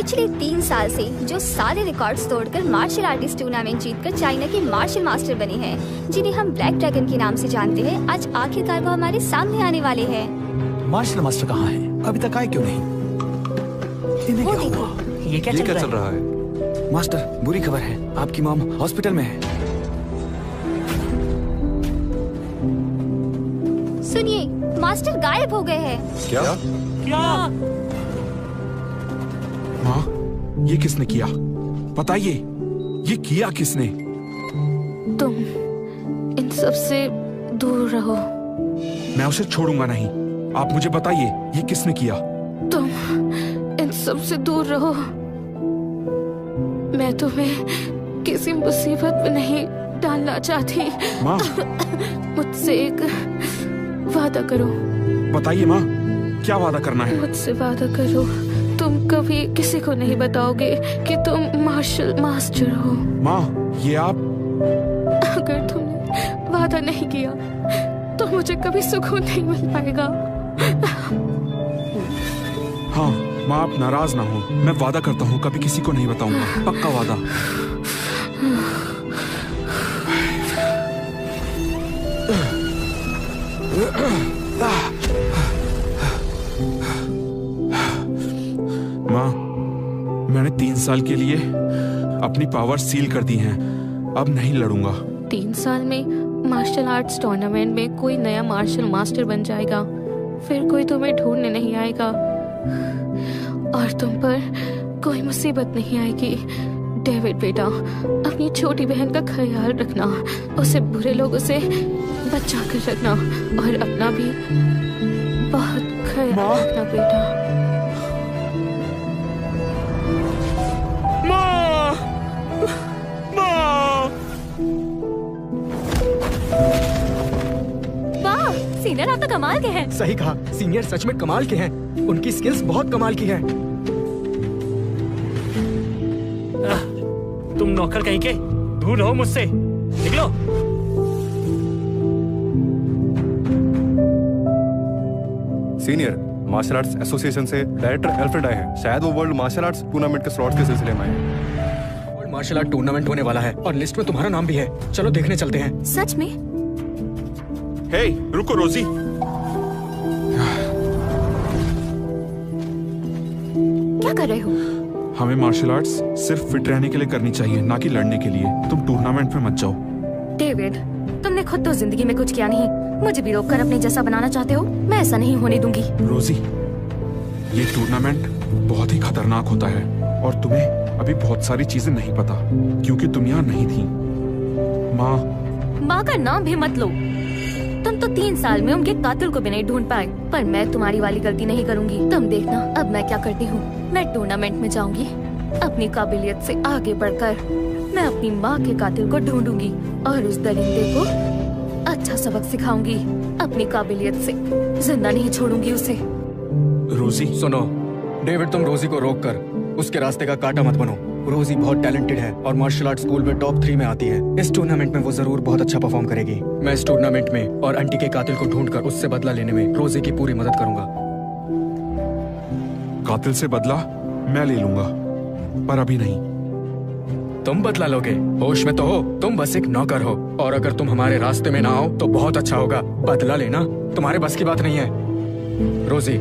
पिछले 3 साल से जो सारे रिकॉर्ड्स तोड़कर मार्शल आर्टिस्ट टूर्नामेंट जीतकर चाइना के मार्शल मास्टर बने हैं, जिन्हें हम ब्लैक ड्रैगन के नाम से जानते हैं, आज आखिरकार वो हमारे सामने आने वाले हैं। मार्शल मास्टर कहाँ है? अभी तक आए क्यों नहीं? इन्हें क्या हुआ? ये क्या चल रहा है? मास्टर, बुरी खबर है, आपकी मॉम हॉस्पिटल में है। सुनिए, मास्टर गायब हो गए हैं। क्या? माँ, ये किसने किया? बताइए, ये किया किसने? तुम इन सब से दूर रहो। मैं उसे छोड़ूंगा नहीं। आप मुझे बताइए, ये किसने किया? तुम इन सब से दूर रहो। मैं तुम्हें किसी मुसीबत में नहीं डालना चाहती। माँ, मुझसे एक वादा करो। बताइए माँ, क्या वादा करना है? मुझसे वादा करो, तुम कभी किसी को नहीं बताओगे कि तुम मार्शल मास्टर हो। माँ, ये आप... अगर तुमने वादा नहीं किया तो मुझे कभी सुकून नहीं मिल पाएगा। हाँ माँ, आप नाराज ना हो। मैं वादा करता हूँ कभी किसी को नहीं बताऊंगा, पक्का वादा। माँ, मैंने 3 साल के लिए अपनी पावर सील कर दी हैं। अब नहीं लड़ूंगा। 3 साल में मार्शल आर्ट्स टूर्नामेंट में कोई नया मार्शल मास्टर बन जाएगा, फिर कोई तुम्हें ढूंढने नहीं आएगा और तुम पर कोई मुसीबत नहीं आएगी। डेविड बेटा, अपनी छोटी बहन का ख्याल रखना, उसे बुरे लोगों से बचा कर रखना और अपना भी बहुत ख्याल रखना बेटा। सीनियर, आप तो कमाल के हैं। सही कहा, सीनियर सच में कमाल के हैं। उनकी स्किल्स बहुत कमाल की हैं। तुम नौकर कहीं के, दूर रहो मुझसे, निकलो। सीनियर, मार्शल आर्ट्स एसोसिएशन से डायरेक्टर एल्फ्रेड आए हैं। शायद वो वर्ल्ड मार्शल आर्ट्स टूर्नामेंट के स्लॉट्स के सिलसिले में आए हैं। वर्ल्ड मार्शल आर्ट टूर्नामेंट होने वाला है और लिस्ट में तुम्हारा नाम भी है। चलो देखने चलते हैं। सच में? हे, रुको रोजी। क्या कर रहे हो? हमें मार्शल आर्ट्स सिर्फ फिट रहने के लिए करनी चाहिए, ना कि लड़ने के लिए। तुम टूर्नामेंट में मत जाओ। डेविड, तुमने खुद तो जिंदगी में कुछ किया नहीं, मुझे भी रोककर अपने जैसा बनाना चाहते हो? मैं ऐसा नहीं होने दूंगी। रोजी, ये टूर्नामेंट बहुत ही खतरनाक होता है और तुम्हें अभी बहुत सारी चीजें नहीं पता क्योंकि तुम यहाँ नहीं थी। माँ का नाम भी मत लो। तुम तो 3 साल में उनके कातिल को भी नहीं ढूंढ पाए, पर मैं तुम्हारी वाली गलती नहीं करूंगी। तुम देखना अब मैं क्या करती हूँ। मैं टूर्नामेंट में जाऊंगी, अपनी काबिलियत से आगे बढ़कर मैं अपनी माँ के कातिल को ढूंढूंगी और उस दरिंदे को अच्छा सबक सिखाऊंगी। अपनी काबिलियत से जिंदा नहीं छोड़ूंगी उसे। रोजी, सुनो, डेविड, तुम रोजी को रोक कर उसके रास्ते का कांटा मत बनो। रोजी बहुत टैलेंटेड है और मार्शल आर्ट स्कूल में टॉप 3 में आती है। इस टूर्नामेंट में वो जरूर बहुत अच्छा परफॉर्म करेगी। मैं इस टूर्नामेंट में और आंटी के कातिल को ढूंढकर उससे बदला लेने में रोजी की पूरी मदद करूंगा। कातिल से बदला मैं ले लूंगा, पर अभी नहीं। तुम बदला लोगे? होश में तो हो? तुम बस एक नौकर हो और अगर तुम हमारे रास्ते में ना आओ तो बहुत अच्छा होगा। बदला लेना तुम्हारे बस की बात नहीं है। रोजी,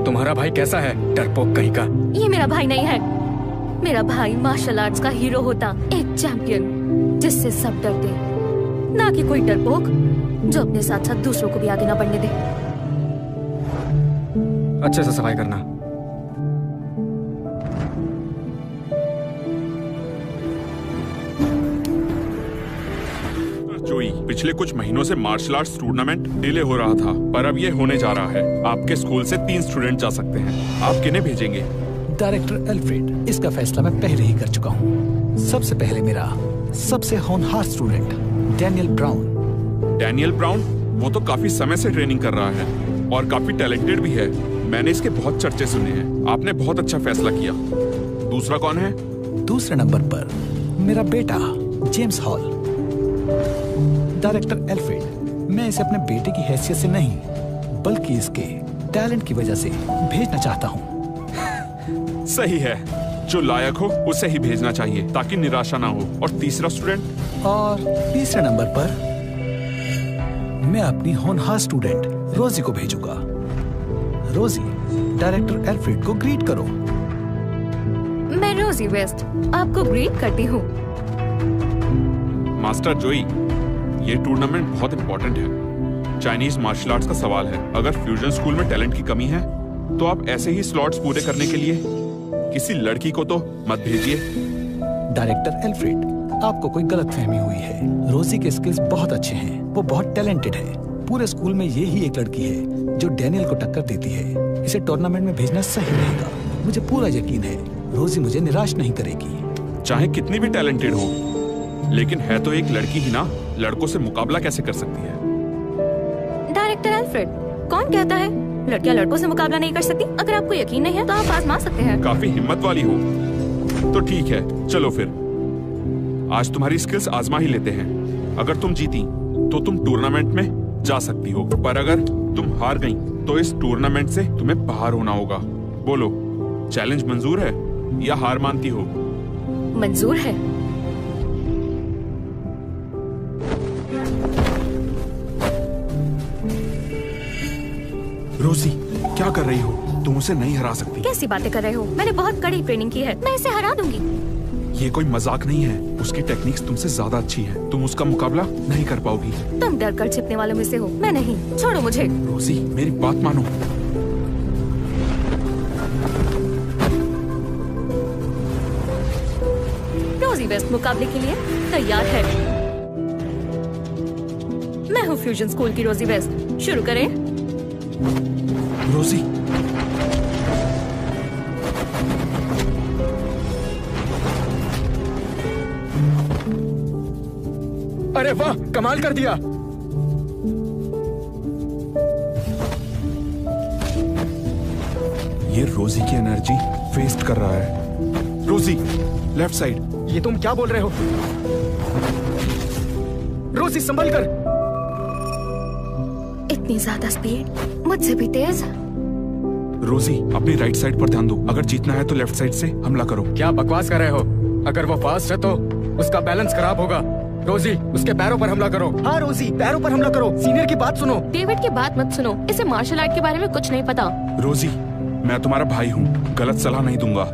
तुम्हारा भाई कैसा है? डरपोक कहीं का। ये मेरा भाई नहीं है। मेरा भाई मार्शल आर्ट्स का हीरो होता, एक चैंपियन जिससे सब डरते, ना कि कोई डरपोक जो अपने साथ साथ दूसरों को भी आगे ना बढ़ने दे। अच्छे से सफाई करना। जोई, पिछले कुछ महीनों से मार्शल आर्ट्स टूर्नामेंट डिले हो रहा था, पर अब ये होने जा रहा है। आपके स्कूल से 3 स्टूडेंट जा सकते हैं। आप किन्हें भेजेंगे? डायरेक्टर एल्फ्रेड, इसका फैसला मैं पहले ही कर चुका हूँ। सबसे पहले मेरा सबसे होनहार student Daniel brown. Daniel brown? वो तो काफी समय से ट्रेनिंग कर रहा है और काफी टैलेंटेड भी है। मैंने इसके बहुत चर्चे सुने हैं। आपने बहुत अच्छा फैसला किया। दूसरा कौन है? दूसरे नंबर पर मेरा बेटा जेम्स हॉल। डायरेक्टर एल्फ्रेड, मैं इसे अपने बेटे की हैसियत से नहीं बल्कि इसके टैलेंट की वजह से भेजना चाहता हूँ। सही है। जो लायक हो उसे ही भेजना चाहिए ताकि निराशा ना हो। और तीसरा स्टूडेंट? और तीसरे नंबर पर मैं अपनी होनहार स्टूडेंट रोजी को भेजूंगा। रोजी, डायरेक्टर एल्फ्रेड को ग्रीट करो। मैं रोजी वेस्ट आपको ग्रीट करती हूँ। मास्टर जोई, ये टूर्नामेंट बहुत इंपॉर्टेंट है। चाइनीज मार्शल आर्ट्स का सवाल है। अगर फ्यूजन स्कूल में टैलेंट की कमी है तो आप ऐसे ही स्लॉट्स पूरे करने के लिए किसी लड़की को तो मत भेजिए। डायरेक्टर एल्फ्रेड, आपको कोई गलतफहमी हुई है। रोजी के स्किल्स बहुत अच्छे हैं, वो बहुत टैलेंटेड है। पूरे स्कूल में ये ही एक लड़की है जो डैनियल को टक्कर देती है। इसे टूर्नामेंट में भेजना सही रहेगा। मुझे पूरा यकीन है रोजी मुझे निराश नहीं करेगी। चाहे कितनी भी टैलेंटेड हो, लेकिन है तो एक लड़की ही ना, लड़कों से मुकाबला कैसे कर सकती है? डायरेक्टर एल्फ्रेड, कौन कहता है लड़कियां लड़कों से मुकाबला नहीं कर सकती? अगर आपको यकीन नहीं है तो आप आजमा सकते हैं। काफी हिम्मत वाली हो तो ठीक है, चलो फिर आज तुम्हारी स्किल्स आजमा ही लेते हैं। अगर तुम जीती तो तुम टूर्नामेंट में जा सकती हो, पर अगर तुम हार गई तो इस टूर्नामेंट से तुम्हें बाहर होना होगा। बोलो, चैलेंज मंजूर है या हार मानती हो? मंजूर है। रोजी, क्या कर रही हो? तुम उसे नहीं हरा सकती। कैसी बातें कर रहे हो? मैंने बहुत कड़ी ट्रेनिंग की है, मैं इसे हरा दूंगी। ये कोई मजाक नहीं है। उसकी टेक्निक्स तुमसे ज्यादा अच्छी है। तुम उसका मुकाबला नहीं कर पाओगी। तुम डर कर छिपने वालों में से हो, मैं नहीं। छोड़ो मुझे। रोजी, मेरी बात मानो। रोजी वेस्ट मुकाबले के लिए तैयार है। मैं हूँ फ्यूजन स्कूल की रोजी वेस्ट। शुरू करें। रोजी, अरे वाह, कमाल कर दिया। ये रोजी की एनर्जी वेस्ट कर रहा है। रोजी, लेफ्ट साइड। ये तुम क्या बोल रहे हो? रोजी, संभल कर। इतनी ज्यादा स्पीड, मुझसे भी तेज। रोजी, अपनी राइट साइड पर ध्यान दो। अगर जीतना है तो लेफ्ट साइड से हमला करो। क्या बकवास कर रहे हो? अगर वो फास्ट है तो उसका बैलेंस खराब होगा। रोजी, उसके पैरों पर हमला करो। हाँ रोजी, पैरों पर हमला करो। सीनियर की बात सुनो। डेविड की बात मत सुनो, इसे मार्शल आर्ट के बारे में कुछ नहीं पता। रोजी, मैं तुम्हारा भाई हूँ, गलत सलाह नहीं दूंगा।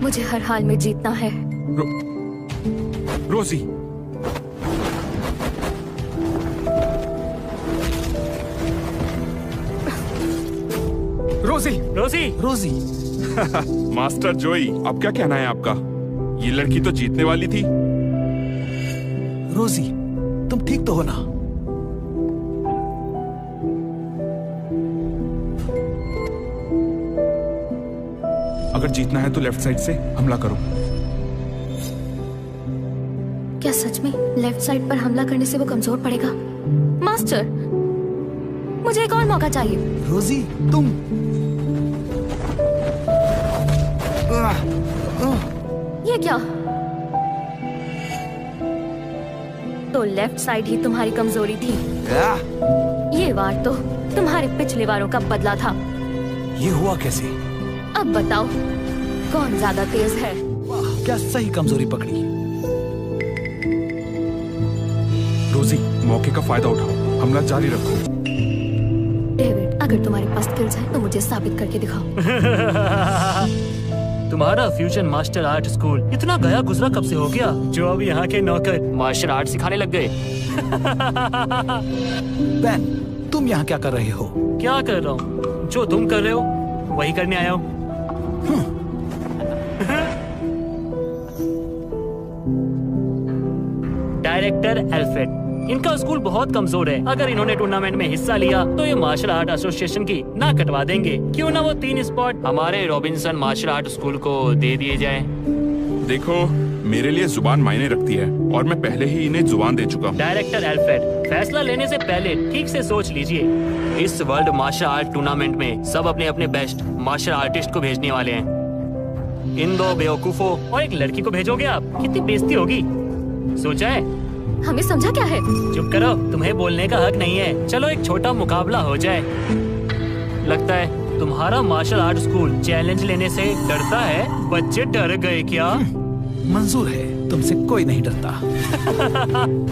मुझे हर हाल में जीतना है। रोजी, रोजी, रोजी, रोजी, मास्टर जोई, अब क्या कहना है आपका? ये लड़की तो जीतने वाली थी। रोजी, तुम ठीक तो हो ना? अगर जीतना है तो लेफ्ट साइड से हमला करो। क्या सच में लेफ्ट साइड पर हमला करने से वो कमजोर पड़ेगा? मास्टर, मुझे एक और मौका चाहिए। रोजी, तुम ये क्या? तो लेफ्ट साइड ही तुम्हारी कमजोरी थी। ये वार तो तुम्हारे पिछले वारों का बदला था। ये हुआ कैसे? अब बताओ कौन ज्यादा तेज है? वाह, क्या सही कमजोरी पकड़ी। रोजी, मौके का फायदा उठाओ, हमला जारी रखो। डेविड, अगर तुम्हारे पास स्किल्स है तो मुझे साबित करके दिखाओ। तुम्हारा फ्यूजन मार्शल आर्ट स्कूल इतना गया गुजरा कब से हो गया जो अब यहाँ के नौकर मार्शल आर्ट सिखाने लग गए? बेन, तुम यहाँ क्या कर रहे हो? क्या कर रहा हूँ? जो तुम कर रहे हो वही करने आया हूँ। डायरेक्टर एल्फ्रेड, इनका स्कूल बहुत कमजोर है। अगर इन्होंने टूर्नामेंट में हिस्सा लिया तो ये मार्शल आर्ट एसोसिएशन की ना कटवा देंगे। क्यों ना वो 3 स्पॉट हमारे रॉबिन्सन मार्शल आर्ट स्कूल को दे दिए जाए। देखो, मेरे लिए जुबान मायने रखती है और मैं पहले ही इन्हें जुबान दे चुका हूँ। डायरेक्टर एल्फ्रेड, फैसला लेने से पहले ठीक से सोच लीजिए। इस वर्ल्ड मार्शल आर्ट टूर्नामेंट में सब अपने अपने बेस्ट मार्शल आर्टिस्ट को भेजने वाले हैं। इन 2 बेवकूफों और एक लड़की को भेजोगे आप? कितनी बेइज्जती होगी, सोचा है? हमें समझा क्या है? चुप करो, तुम्हें बोलने का हक नहीं है। चलो एक छोटा मुकाबला हो जाए। लगता है तुम्हारा मार्शल आर्ट स्कूल चैलेंज लेने से डरता है? बच्चे डर गए क्या? मंजूर है, तुमसे कोई नहीं डरता।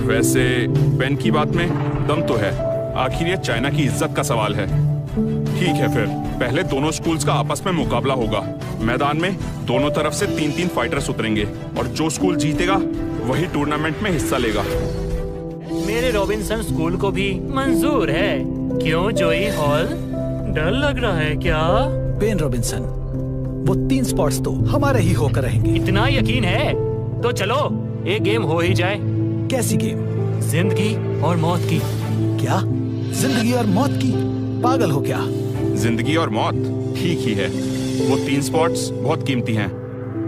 वैसे पेन की बात में दम तो है, आखिर ये चाइना की इज्जत का सवाल है। ठीक है फिर, पहले दोनों स्कूल्स का आपस में मुकाबला होगा। मैदान में दोनों तरफ से 3-3 फाइटर्स उतरेंगे और जो स्कूल जीतेगा वही टूर्नामेंट में हिस्सा लेगा। मेरे रॉबिन्सन स्कूल को भी मंजूर है। क्यों जोई हॉल, डर लग रहा है क्या? बेन रॉबिन्सन, वो 3 स्पॉट्स तो हमारे ही होकर रहेंगे। इतना यकीन है तो चलो एक गेम हो ही जाए। कैसी गेम? जिंदगी और मौत की। क्या? जिंदगी और मौत की? पागल हो क्या? जिंदगी और मौत ठीक ही है। वो 3 स्पॉट्स बहुत कीमती हैं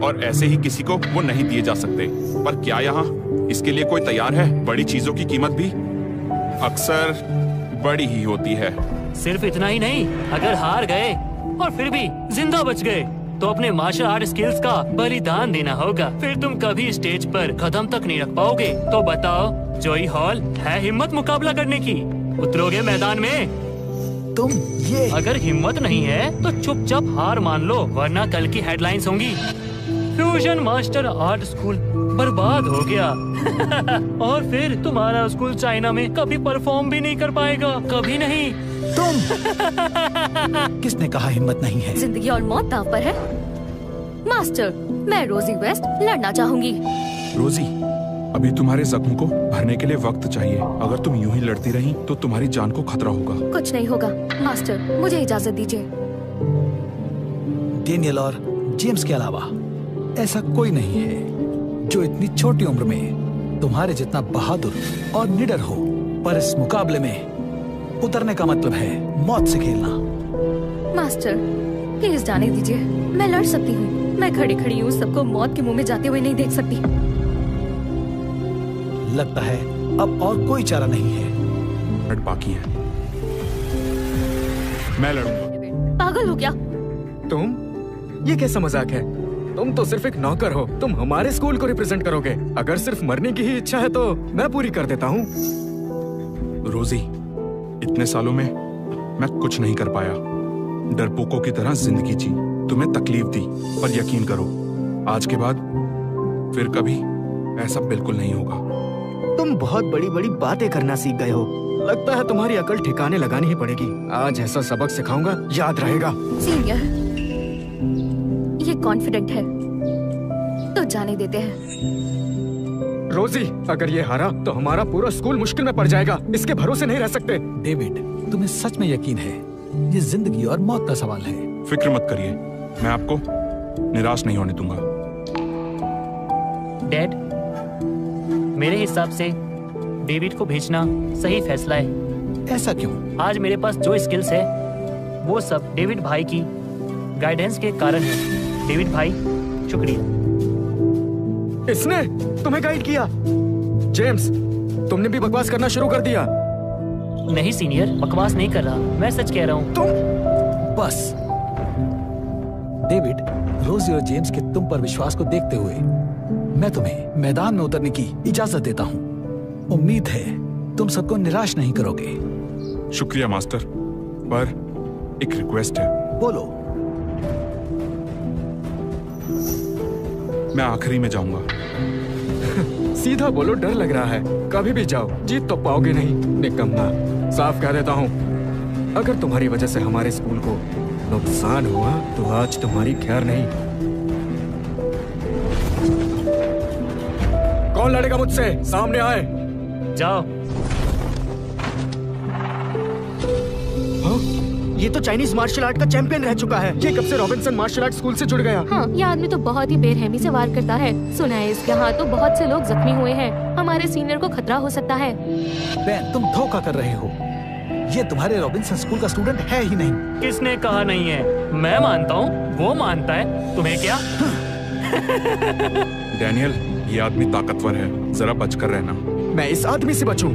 और ऐसे ही किसी को वो नहीं दिए जा सकते। पर क्या यहाँ इसके लिए कोई तैयार है? बड़ी चीजों की कीमत भी अक्सर बड़ी ही होती है। सिर्फ इतना ही नहीं, अगर हार गए और फिर भी जिंदा बच गए तो अपने मार्शल आर्ट स्किल्स का बलिदान देना होगा। फिर तुम कभी स्टेज पर कदम तक नहीं रख पाओगे। तो बताओ जोई हॉल, है हिम्मत मुकाबला करने की? उतरोगे मैदान में? तुम ये अगर हिम्मत नहीं है तो चुपचाप हार मान लो, वरना कल की हेडलाइंस होंगी फ्यूजन मास्टर आर्ट स्कूल बर्बाद हो गया। और फिर तुम्हारा स्कूल चाइना में कभी परफॉर्म भी नहीं कर पाएगा, कभी नहीं। तुम किसने कहा हिम्मत नहीं है? जिंदगी और मौत दांव पर है। मास्टर, मैं रोजी वेस्ट लड़ना चाहूंगी। रोजी, अभी तुम्हारे जख्म को भरने के लिए वक्त चाहिए। अगर तुम यूं ही लड़ती रही तो तुम्हारी जान को खतरा होगा। कुछ नहीं होगा मास्टर, मुझे इजाजत दीजिए। डेनियल और जेम्स के अलावा ऐसा कोई नहीं है जो इतनी छोटी उम्र में तुम्हारे जितना बहादुर और निडर हो। पर इस मुकाबले में उतरने का मतलब है मौत से खेलना। मास्टर, प्लीज जाने दीजिए, मैं लड़ सकती हूँ। मैं खड़ी खड़ी हूँ, सबको मौत के मुंह में जाते हुए नहीं देख सकती। लगता है अब और कोई चारा नहीं है। मिनट बाकी है, मैं लड़ूंगा। पागल हो क्या? तुम? ये कैसा मजाक है? तुम तो सिर्फ एक नौकर हो। तुम हमारे स्कूल को रिप्रेजेंट करोगे। अगर सिर्फ मरने की ही इच्छा है तो मैं पूरी कर देता हूँ। रोजी, इतने सालों में मैं कुछ नहीं कर पाया। डरपोकों की तरह जिंदगी जी, तुम्हें तकलीफ दी, पर यकीन करो आज के बाद फिर कभी ऐसा बिल्कुल नहीं होगा। तुम बहुत बड़ी बड़ी बातें करना सीख गए हो। लगता है तुम्हारी अकल ठिकाने लगानी ही पड़ेगी। आज ऐसा सबक सिखाऊंगा, याद रहेगा। सीनियर, ये कॉन्फिडेंट है तो जाने देते हैं। रोजी, अगर ये हारा तो हमारा पूरा स्कूल मुश्किल में पड़ जाएगा। इसके भरोसे नहीं रह सकते। डेविड, तुम्हें सच में यकीन है ये जिंदगी और मौत का सवाल है? फिक्र मत करिए, मैं आपको निराश नहीं होने दूंगा। डैड, मेरे हिसाब से डेविड को भेजना सही फैसला है। ऐसा क्यों? आज मेरे पास जो स्किल्स है वो सब डेविड भाई की गाइडेंस के कारण है। डेविड भाई, शुक्रिया। इसने तुम्हें गाइड किया? जेम्स, तुमने भी बकवास करना शुरू कर दिया। नहीं सीनियर, बकवास नहीं कर रहा, मैं सच कह रहा हूँ। तुम बस डेविड, रोजी और जेम्स के तुम पर विश्वास को देखते हुए मैं तुम्हें मैदान में उतरने की इजाजत देता हूँ। उम्मीद है तुम सबको निराश नहीं करोगे। शुक्रिया मास्टर, पर एक रिक्वेस्ट है। बोलो। मैं आखिरी में जाऊंगा। सीधा बोलो, डर लग रहा है। कभी भी जाओ, जीत तो पाओगे नहीं। निकम्मा, साफ कह देता हूँ, अगर तुम्हारी वजह से हमारे स्कूल को नुकसान हुआ तो आज तुम्हारी खैर नहीं। कौन लड़ेगा मुझसे? सामने आए। जाओ। हाँ? ये तो चाइनीज मार्शल आर्ट का चैंपियन रह चुका है। ये कब से रॉबिन्सन मार्शल आर्ट स्कूल से जुड़ गया? हाँ, ये आदमी तो बहुत ही बेरहमी से वार करता है। सुना है इसके हाथों बहुत से लोग जख्मी हुए हैं। हमारे सीनियर को खतरा हो सकता है। बेन, तुम धोखा कर रहे हो। ये तुम्हारे रॉबिन्सन स्कूल का स्टूडेंट है ही नहीं। किसने कहा नहीं है? मैं मानता हूँ, वो मानता है, तुम्हें क्या? डैनियल, ये आदमी ताकतवर है, जरा बचकर रहना। मैं इस आदमी से बचूं?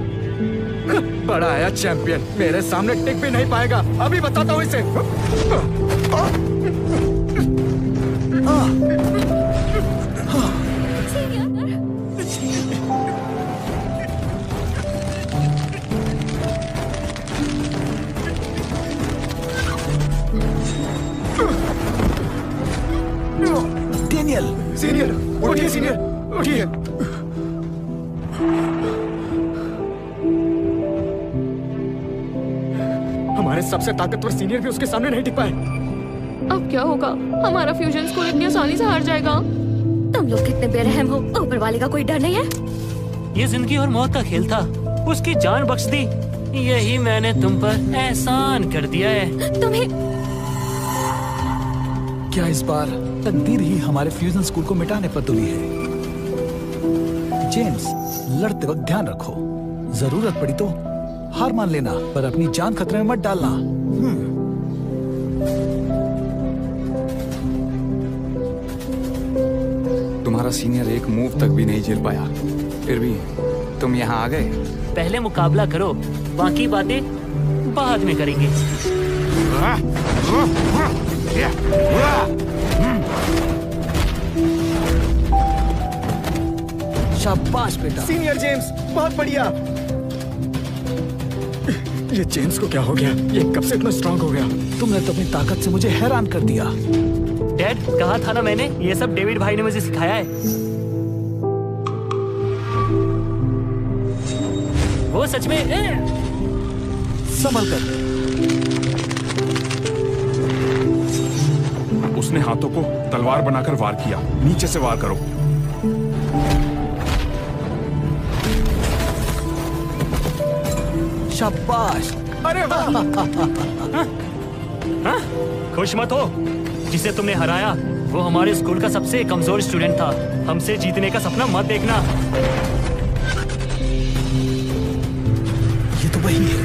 बड़ा आया चैंपियन, मेरे सामने टिक भी नहीं पाएगा। अभी बताता हूँ इसे। डेनियल, सीनियर उठिए, सीनियर उठिए। हमारे सबसे ताकतवर सीनियर भी उसके सामने नहीं टिक पाए। अब क्या होगा? हमारा फ्यूजन स्कूल इतनी आसानी से हार जाएगा। तुम लोग कितने बेरहम हो। ऊपर वाले का कोई डर नहीं है? ये जिंदगी और मौत का खेल था, उसकी जान बख्श दी। यही मैंने तुम पर एहसान कर दिया है। तुम्हें क्या इस बार तकदीर ही हमारे फ्यूजन स्कूल को मिटाने पर तुली है? जेम्स, लड़ते वक्त ध्यान रखो, जरूरत पड़ी तो हार मान लेना, पर अपनी जान खतरे में मत डालना। तुम्हारा सीनियर एक मूव तक भी नहीं झेल पाया, फिर भी तुम यहाँ आ गए। पहले मुकाबला करो, बाकी बातें बाद में करेंगे। शाबाश बेटा। सीनियर जेम्स, बहुत बढ़िया। ये जेम्स को क्या हो गया? ये कब से इतना स्ट्रांग हो गया? तुमने तो अपनी ताकत से मुझे हैरान कर दिया। डैड, कहा था ना मैंने, ये सब डेविड भाई ने मुझे सिखाया है। वो सच में संभल कर। उसने हाथों को तलवार बनाकर वार किया। नीचे से वार करो। शाबाश। अरे वाह। खुश मत हो, जिसे तुमने हराया वो हमारे स्कूल का सबसे कमजोर स्टूडेंट था। हमसे जीतने का सपना मत देखना। ये तो वही है,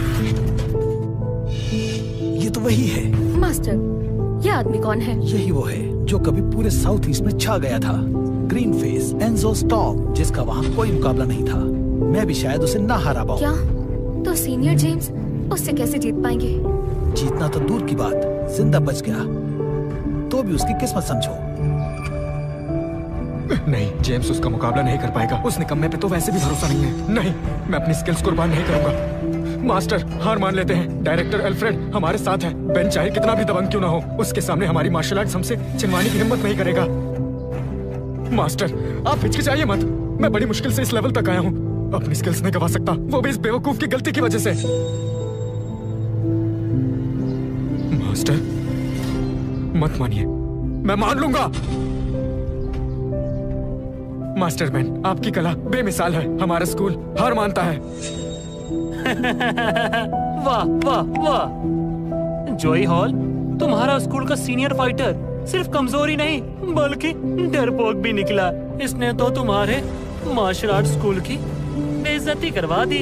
ये तो वही है। मास्टर, ये आदमी कौन है? यही वो है जो कभी पूरे साउथ ईस्ट में छा गया था। ग्रीन फेस एंजो स्टॉप, जिसका वहाँ कोई मुकाबला नहीं था। मैं भी शायद उसे ना हरा पाऊं। क्या? तो सीनियर जेम्स उससे कैसे जीत पाएंगे? जीतना तो दूर की बात, जिंदा बच गया तो भी उसकी किस्मत समझो। नहीं, जेम्स उसका मुकाबला नहीं कर पाएगा। उस निकम्मे पे तो वैसे भी भरोसा नहीं है। नहीं, मैं अपनी स्किल्स कुर्बान नहीं करूंगा। मास्टर, हार मान लेते हैं। डायरेक्टर एल्फ्रेड हमारे साथ है। बेन चाहे कितना भी दबंग क्यों ना हो, उसके सामने हमारी मार्शल आर्ट्स हमसे छिनवाने की हिम्मत नहीं करेगा। मास्टर, आप हिचकिचाइए मत। मैं बड़ी मुश्किल से इस लेवल तक आया हूँ। अपनी स्किल्स नहीं गवा सकता, वो भी इस बेवकूफ की गलती की वजह से। मास्टर, मत मानिए, मैं मान लूंगा। मास्टर मैन, आपकी कला बेमिसाल है। हमारा स्कूल हार मानता है। वाह वाह वाह। जॉय हॉल, तुम्हारा स्कूल का सीनियर फाइटर सिर्फ कमजोरी नहीं बल्कि डरपोक भी निकला। इसने तो तुम्हारे मार्शल आर्ट स्कूल की बेइज्जती करवा दी।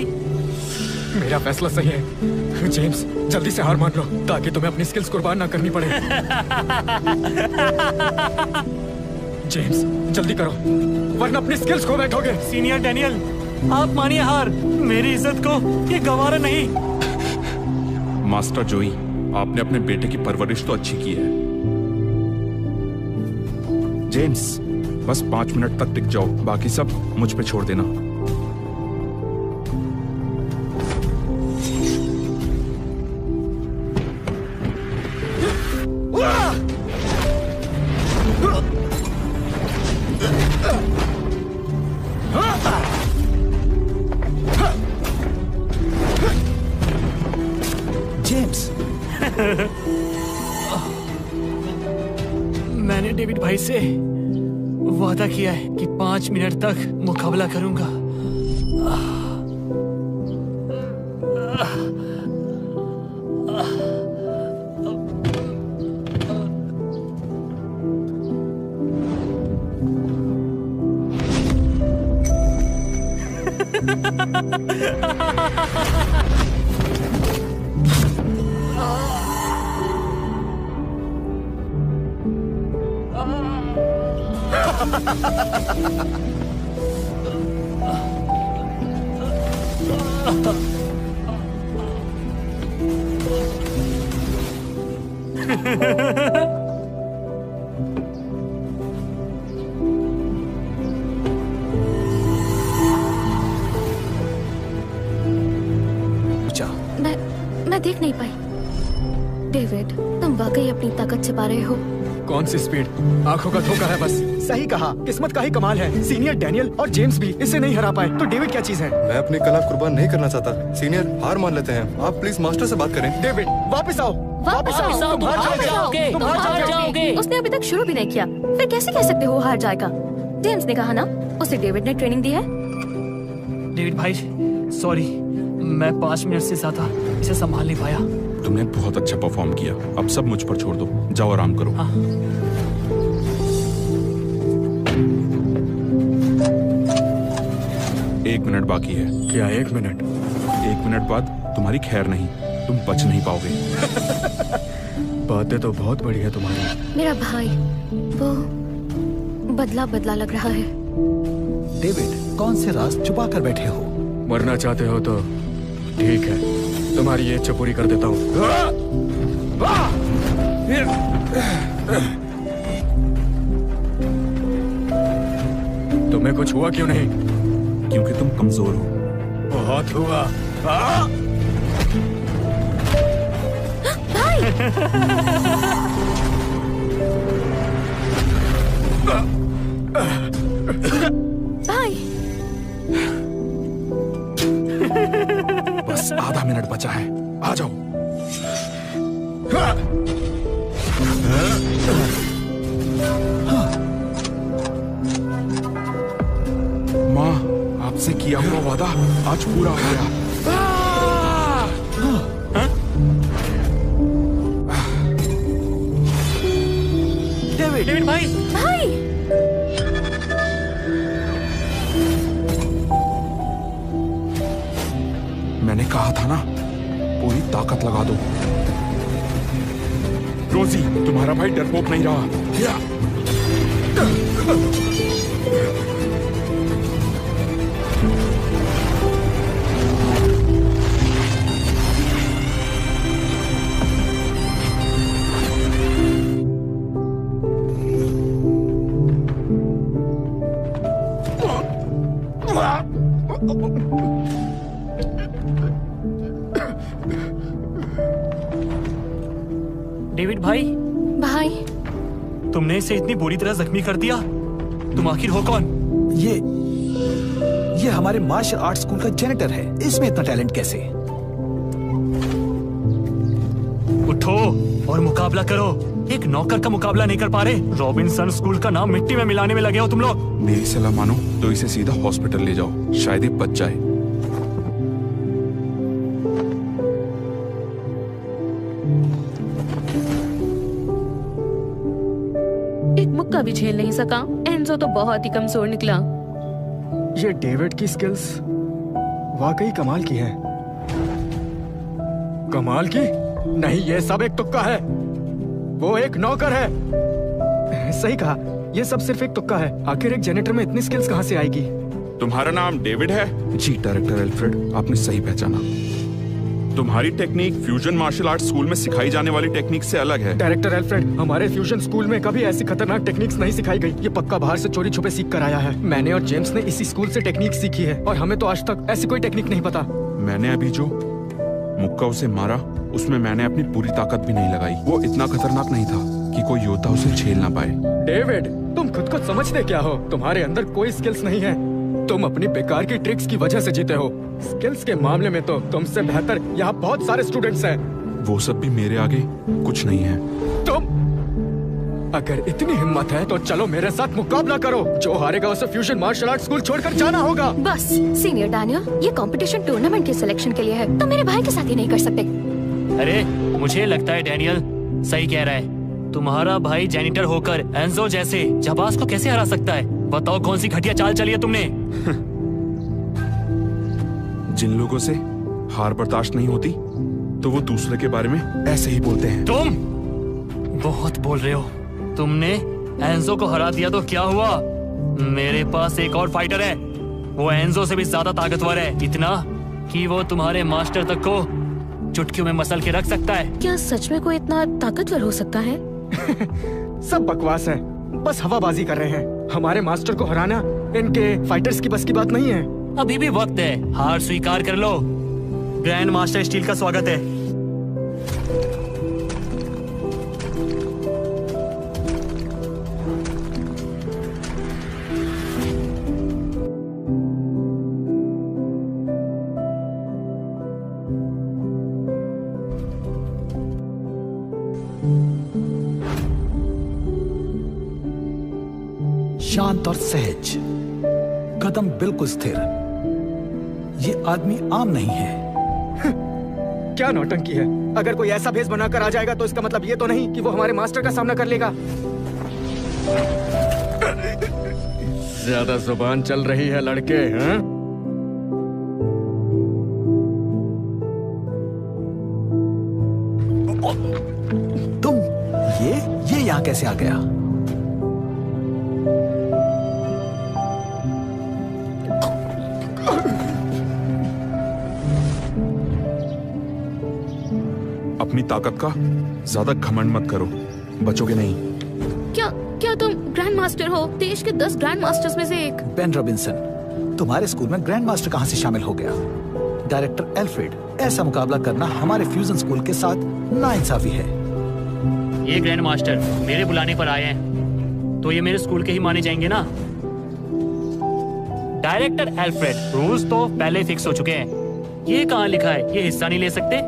मेरा फैसला सही है। जेम्स, जल्दी से हार मान लो ताकि तुम्हें अपनी स्किल्स कुर्बान ना करनी पड़े। जेम्स, जल्दी करो वरना अपनी स्किल्स खो बैठोगे। सीनियर डैनियल, आप मानिए हार। मेरी इज्जत को ये गवारा नहीं। मास्टर जोई, आपने अपने बेटे की परवरिश तो अच्छी की है। जेम्स, बस 5 मिनट तक टिक जाओ, बाकी सब मुझ पे छोड़ देना। जेम्स, मैंने डेविड भाई से वादा किया है कि 5 मिनट तक मुकाबला करूंगा। मैं देख नहीं पाई। डेविड, तुम वाकई अपनी ताकत छिपा रहे हो। कौन सी स्पीड, आंखों का धोखा है बस। सही कहा, किस्मत का ही कमाल है। सीनियर डैनियल और जेम्स भी इसे नहीं हरा पाए, तो डेविड क्या चीज है? मैं अपनी कला कुर्बान नहीं करना चाहता। सीनियर, हार मान लेते हैं। आप प्लीज मास्टर से बात करें। डेविड वापस आओ, वापस आओ, तुम हार जाओगे, तुम हार जाओगे। उसने अभी तक शुरू भी नहीं किया, फिर कैसे कह सकते हो हार जाएगा? जेम्स ने कहा ना, उसे डेविड ने ट्रेनिंग दी है। डेविड भाई सॉरी, मैं 5 मिनट से ज्यादा इसे संभाल नहीं पाया। तुमने बहुत अच्छा परफॉर्म किया, अब सब मुझ पर छोड़ दो, जाओ आराम करो। हाँ। 1 मिनट बाकी है। क्या 1 मिनट? 1 मिनट बाद तुम्हारी खैर नहीं, तुम बच नहीं पाओगे। बातें तो बहुत बड़ी है तुम्हारी। मेरा भाई वो बदला बदला लग रहा है। डेविड, कौन से राज छुपा कर बैठे हो? मरना चाहते हो तो ठीक है, तुम्हारी ये इच्छा पूरी कर देता हूँ। तुम्हें कुछ हुआ क्यों नहीं? क्योंकि तुम कमजोर हो। बहुत हुआ। भाई बस आधा मिनट बचा है, आ जाओ। माँ, आपसे किया हुआ वादा आज पूरा हो गया। डेविड भाई, भाई मैंने कहा था ना, पूरी ताकत लगा दो। रोजी, तुम्हारा भाई डरपोक नहीं रहा। डेविड भाई, भाई तुमने इसे इतनी बुरी तरह जख्मी कर दिया। तुम आखिर हो कौन? ये हमारे मार्शल आर्ट स्कूल का जेनिटर है। इसमें इतना टैलेंट कैसे? उठो और मुकाबला करो। एक नौकर का मुकाबला नहीं कर पा रहे। रॉबिन्सन स्कूल का नाम मिट्टी में मिलाने में लगे हो तुम लोग। मेरी सलाह मानो तो इसे सीधा हॉस्पिटल ले जाओ, शायद ये बच जाए। एक मुक्का भी झेल नहीं सका। एंजो तो बहुत ही कमजोर निकला। ये डेविड की स्किल्स वाकई कमाल की है। कमाल की? नहीं, ये सब एक तुक्का है। वो एक नौकर है। सही कहा, ये सब सिर्फ एक तुक्का है। आखिर एक जेनेटर में इतनी स्किल्स कहाँ से आएगी? तुम्हारा नाम डेविड है? जी डायरेक्टर एल्फ्रेड, आपने सही पहचाना। तुम्हारी technique fusion martial art school में सिखाई जाने वाली टेक्निक से अलग है। डायरेक्टर एल्फ्रेड, हमारे फ्यूजन स्कूल में कभी ऐसी खतरनाक टेक्निक्स नहीं सिखाई गई। ये पक्का बाहर से चोरी छुपे सीख कर आया है। मैंने और जेम्स ने इसी स्कूल से टेक्निक सीखी है और हमें तो आज तक ऐसी कोई टेक्निक नहीं पता। मैंने अभी जो मुक्का उसे मारा, उसमें मैंने अपनी पूरी ताकत भी नहीं लगाई। वो इतना खतरनाक नहीं था कि कोई योद्धा उसे झेल ना पाए। डेविड, तुम खुद को समझते क्या हो? तुम्हारे अंदर कोई स्किल्स नहीं है। तुम अपनी बेकार की ट्रिक्स की वजह से जीते हो। स्किल्स के मामले में तो तुमसे बेहतर यहाँ बहुत सारे स्टूडेंट्स हैं। वो सब भी मेरे आगे कुछ नहीं है। तुम अगर इतनी हिम्मत है तो चलो मेरे साथ मुकाबला करो। जो हारेगा उसे फ्यूजन मार्शल आर्ट स्कूल छोड़कर जाना होगा। बस सीनियर डैनियल, ये कंपटीशन टूर्नामेंट के सिलेक्शन के लिए है, तो मेरे भाई के साथ ही नहीं कर सकते। अरे मुझे लगता है डैनियल सही कह रहा है। तुम्हारा भाई जेनिटर होकर एंजो जैसे जाबाज को कैसे हरा सकता है? बताओ कौन सी घटिया चाल चली है तुमने? जिन लोगों से हार बर्दाश्त नहीं होती तो वो दूसरे के बारे में ऐसे ही बोलते हैं। तुम बहुत बोल रहे हो। तुमने एंजो को हरा दिया तो क्या हुआ? मेरे पास एक और फाइटर है। वो एंजो से भी ज्यादा ताकतवर है, इतना कि वो तुम्हारे मास्टर तक को चुटकियों में मसल के रख सकता है। क्या सच में कोई इतना ताकतवर हो सकता है? सब बकवास है, बस हवाबाजी कर रहे हैं। हमारे मास्टर को हराना इनके फाइटर्स की बस की बात नहीं है। अभी भी वक्त है, हार स्वीकार कर लो। ग्रैंड मास्टर स्टील का स्वागत है। शांत और सहज, कदम बिल्कुल स्थिर। ये आदमी आम नहीं है। क्या नौटंकी है? अगर कोई ऐसा भेष बनाकर आ जाएगा तो इसका मतलब ये तो नहीं कि वो हमारे मास्टर का सामना कर लेगा। ज्यादा जुबान चल रही है लड़के, हैं? तुम ये यहाँ कैसे आ गया? अपनी ताकत का ज्यादा घमंड मत करो, बचोगे नहीं। क्या तुम ग्रैंड मास्टर हो? देश के 10 ग्रैंड मास्टर्स में से एक। बेन रॉबिन्सन, तुम्हारे स्कूल में ग्रैंड मास्टर कहाँ से शामिल हो गया? डायरेक्टर एल्फ्रेड, ऐसा मुकाबला करना हमारे फ्यूजन स्कूल के साथ नाइंसाफी है। ये ग्रैंड मास्टर मेरे बुलाने पर आए हैं, तो ये मेरे स्कूल के ही माने जाएंगे ना? डायरेक्टर एल्फ्रेड, रूल्स तो पहले फिक्स हो चुके हैं। ये कहाँ लिखा है ये हिस्सा नहीं ले सकते?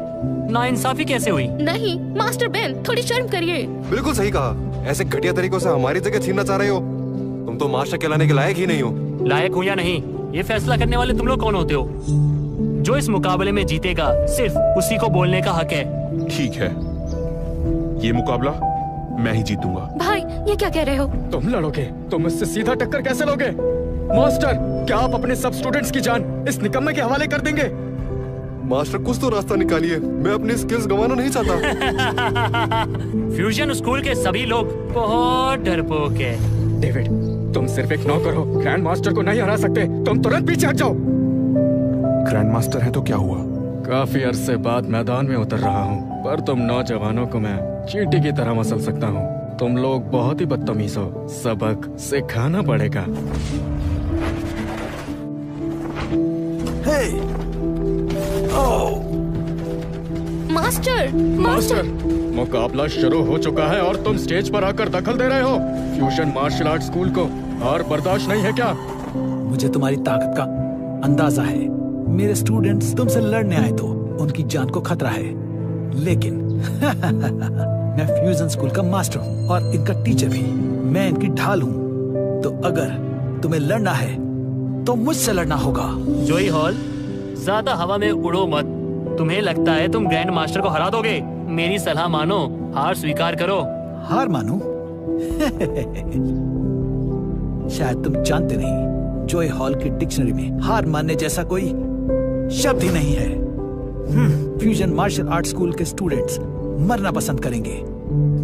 नाइंसाफी कैसे हुई? नहीं मास्टर बेन, थोड़ी शर्म करिए। बिल्कुल सही कहा। ऐसे घटिया तरीकों से हमारी जगह छीनना चाह रहे हो। तुम तो मास्टर कहलाने के लायक ही नहीं हो। लायक हो या नहीं, ये फैसला करने वाले तुम लोग कौन होते हो? जो इस मुकाबले में जीतेगा सिर्फ उसी को बोलने का हक है। ठीक है, ये मुकाबला मैं ही जीतूंगा। भाई ये क्या कह रहे हो? तुम लड़ोगे? तुम इससे सीधा टक्कर कैसे लोगे? मास्टर, क्या आप अपने सब स्टूडेंट्स की जान इस निकम्मे के हवाले कर देंगे? मास्टर कुछ तो रास्ता निकालिए, मैं अपनी स्किल्स गंवाना नहीं चाहता। फ्यूजन स्कूल के सभी लोग बहुत डरपोक है। डेविड, तुम सिर्फ एक नौकर हो, ग्रैंड मास्टर को नहीं हरा सकते। तुम तुरंत पीछे हट जाओ। ग्रैंड मास्टर है तो क्या हुआ? काफी अरसे बाद मैदान में उतर रहा हूँ, पर तुम नौजवानों को मैं चींटी की तरह मसल सकता हूँ। तुम लोग बहुत ही बदतमीज हो, सबक सिखाना पड़ेगा। मास्टर, मुकाबला शुरू हो चुका है और तुम स्टेज पर आकर दखल दे रहे हो। फ्यूजन मार्शल आर्ट स्कूल को हार बर्दाश्त नहीं है क्या? मुझे तुम्हारी ताकत का अंदाजा है। मेरे स्टूडेंट्स तुमसे लड़ने आए तो उनकी जान को खतरा है, लेकिन मैं फ्यूजन स्कूल का मास्टर हूँ और इनका टीचर भी। मैं इनकी ढाल हूँ, तो अगर तुम्हें लड़ना है तो मुझसे लड़ना होगा। जोई हॉल, ज्यादा हवा में उड़ो मत। तुम्हें लगता है तुम ग्रैंड मास्टर को हरा दोगे? मेरी सलाह मानो, हार स्वीकार करो। हार मानूं? शायद तुम जानते नहीं, जोय हॉल की डिक्शनरी में हार मानने जैसा कोई शब्द ही नहीं है। फ्यूजन मार्शल आर्ट स्कूल के स्टूडेंट्स मरना पसंद करेंगे,